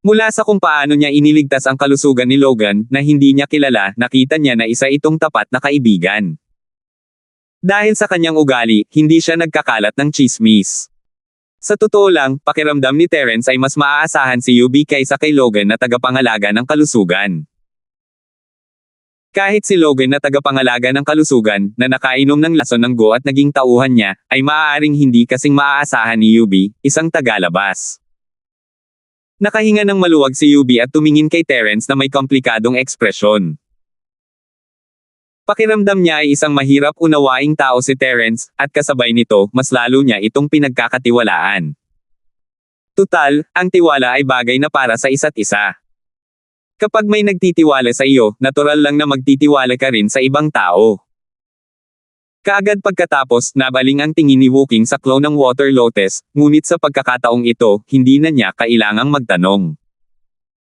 Mula sa kung paano niya iniligtas ang kalusugan ni Logan na hindi niya kilala, nakita niya na isa itong tapat na kaibigan. Dahil sa kanyang ugali, hindi siya nagkakalat ng chismis. Sa totoo lang, pakiramdam ni Terence ay mas maaasahan si Yubi kaysa kay Logan na tagapangalaga ng kalusugan. Kahit si Logan na tagapangalaga ng kalusugan, na nakainom ng lason ng go at naging tauhan niya, ay maaaring hindi kasing maaasahan ni Yubi, isang tagalabas. Nakahinga ng maluwag si Yubi at tumingin kay Terence na may komplikadong ekspresyon. Pakiramdam niya ay isang mahirap unawaing tao si Terence, at kasabay nito, mas lalo niya itong pinagkakatiwalaan. Tutal, ang tiwala ay bagay na para sa isa't isa. Kapag may nagtitiwala sa iyo, natural lang na magtitiwala ka rin sa ibang tao. Kaagad pagkatapos, nabaling ang tingin ni Wooking sa clone ng Water Lotus, ngunit sa pagkakataong ito, hindi na niya kailangang magtanong.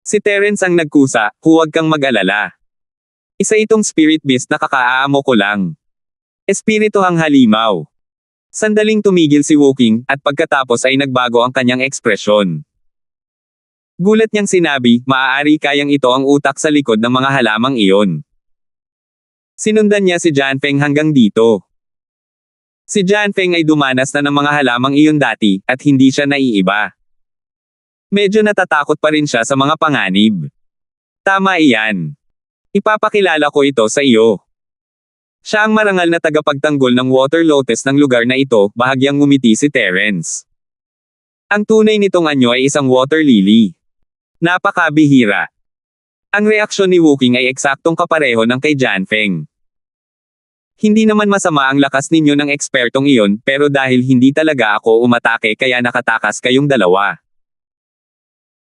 Si Terence ang nagkusa, huwag kang mag-alala. Isa itong spirit beast na kakaaamo ko lang. Espirituhang halimaw. Sandaling tumigil si Wooking, at pagkatapos ay nagbago ang kanyang ekspresyon. Gulat niyang sinabi, maaari kayang ito ang utak sa likod ng mga halamang iyon. Sinundan niya si Janfeng hanggang dito. Si Janfeng ay dumanas na ng mga halamang iyon dati, at hindi siya naiiba. Medyo natatakot pa rin siya sa mga panganib. Tama iyan. Ipapakilala ko ito sa iyo. Siya ang marangal na tagapagtanggol ng Water Lotus ng lugar na ito, bahagyang ngumiti si Terence. Ang tunay nitong anyo ay isang water lily. Napakabihira. Ang reaksyon ni Wooking ay eksaktong kapareho ng kay Janfeng. Hindi naman masama ang lakas ninyo ng ekspertong iyon, pero dahil hindi talaga ako umatake kaya nakatakas kayong dalawa.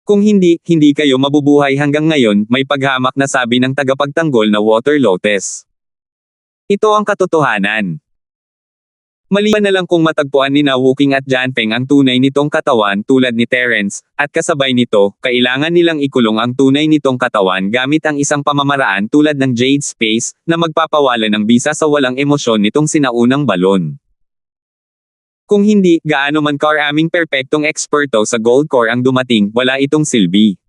Kung hindi kayo mabubuhay hanggang ngayon, may paghamak na sabi ng tagapagtanggol na Water Lotus. Ito ang katotohanan. Maliban na lang kung matagpuan ni na Wooking at Janfeng ang tunay nitong katawan tulad ni Terence, at kasabay nito, kailangan nilang ikulong ang tunay nitong katawan gamit ang isang pamamaraan tulad ng Jade Space, na magpapawala ng bisa sa walang emosyon nitong sinaunang balon. Kung hindi, gaano man karaming perpektong eksperto sa Gold Core ang dumating, wala itong silbi.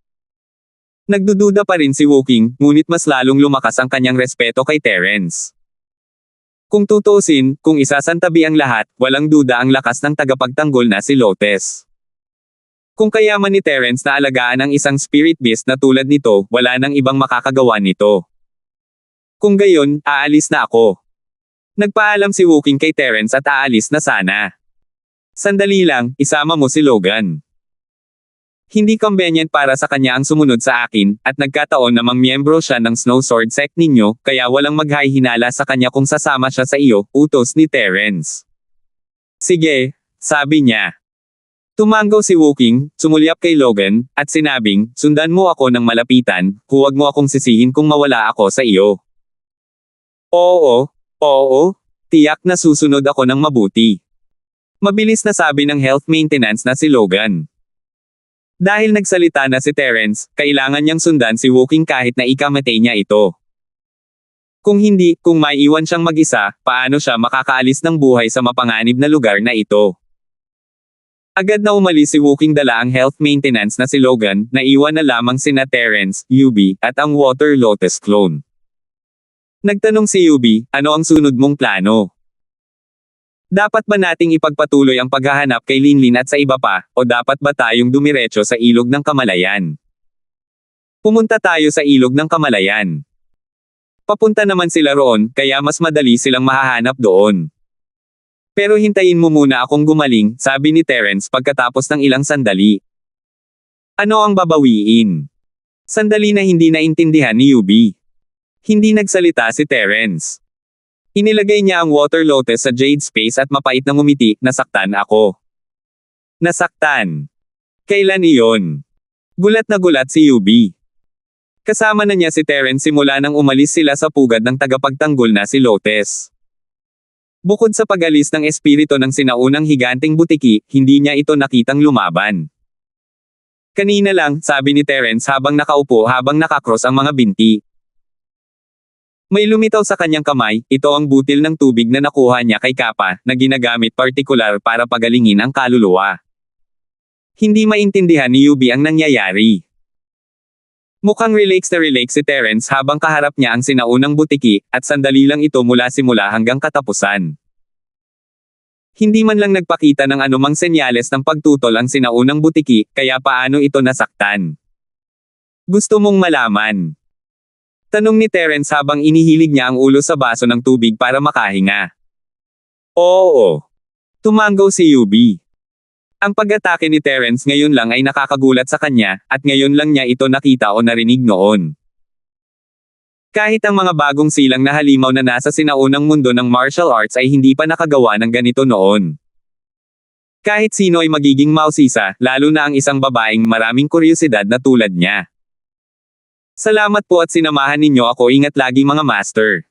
Nagdududa pa rin si Wooking, ngunit mas lalong lumakas ang kanyang respeto kay Terence. Kung tutuusin, kung isasantabi ang lahat, walang duda ang lakas ng tagapagtanggol na si Lotus. Kung kayaman ni Terence na alagaan ang isang spirit beast na tulad nito, wala nang ibang makakagawa nito. Kung gayon, aalis na ako. Nagpaalam si Wooking kay Terence at aalis na sana. Sandali lang, isama mo si Logan. Hindi convenient para sa kanya ang sumunod sa akin, at nagkataon namang miyembro siya ng Snow Sword sect ninyo, kaya walang maghahinala sa kanya kung sasama siya sa iyo, utos ni Terence. Sige, sabi niya. Tumango si Wooking, sumulyap kay Logan, at sinabing, sundan mo ako ng malapitan, huwag mo akong sisihin kung mawala ako sa iyo. Oo, tiyak na susunod ako ng mabuti. Mabilis na sabi ng health maintenance na si Logan. Dahil nagsalita na si Terence, kailangan niyang sundan si Wooking kahit na ikamatay niya ito. Kung hindi, kung maiiwan siyang mag-isa, paano siya makakaalis ng buhay sa mapanganib na lugar na ito? Agad na umalis si Wooking dala ang health maintenance na si Logan, na iwan na lamang sina Terence, Yubi, at ang Water Lotus clone. Nagtanong si Yubi, ano ang sunod mong plano? Dapat ba nating ipagpatuloy ang paghahanap kay Linlin at sa iba pa, o dapat ba tayong dumiretso sa ilog ng Kamalayan? Pumunta tayo sa ilog ng Kamalayan. Papunta naman sila roon, kaya mas madali silang mahahanap doon. Pero hintayin mo muna akong gumaling, sabi ni Terence pagkatapos ng ilang sandali. Ano ang babawiin? Sandali na hindi naintindihan ni Yubi. Hindi nagsalita si Terence. Inilagay niya ang Water Lotus sa Jade Space at mapait na ngumiti, nasaktan ako. Nasaktan. Kailan iyon? Gulat na gulat si Yubi. Kasama na niya si Terence simula nang umalis sila sa pugad ng tagapagtanggol na si Lotes. Bukod sa pag-alis ng espiritu ng sinaunang higanteng butiki, hindi niya ito nakitang lumaban. Kanina lang, sabi ni Terence habang nakaupo habang nakakross ang mga binti. May lumitaw sa kanyang kamay, ito ang butil ng tubig na nakuha niya kay Kappa, na ginagamit partikular para pagalingin ang kaluluwa. Hindi maintindihan ni Yubi ang nangyayari. Mukhang relax si Terence habang kaharap niya ang sinaunang butiki, at sandali lang ito mula simula hanggang katapusan. Hindi man lang nagpakita ng anumang senyales ng pagtutol ang sinaunang butiki, kaya paano ito nasaktan? Gusto mong malaman? Tanong ni Terence habang inihilig niya ang ulo sa baso ng tubig para makahinga. Oo. Tumanggaw si Yubi. Ang pag-atake ni Terence ngayon lang ay nakakagulat sa kanya, at ngayon lang niya ito nakita o narinig noon. Kahit ang mga bagong silang na halimaw na nasa sinaunang mundo ng martial arts ay hindi pa nakagawa ng ganito noon. Kahit sino ay magiging mausisa, lalo na ang isang babaeng maraming kuryosidad na tulad niya. Salamat po at sinamahan ninyo ako, ingat lagi mga master.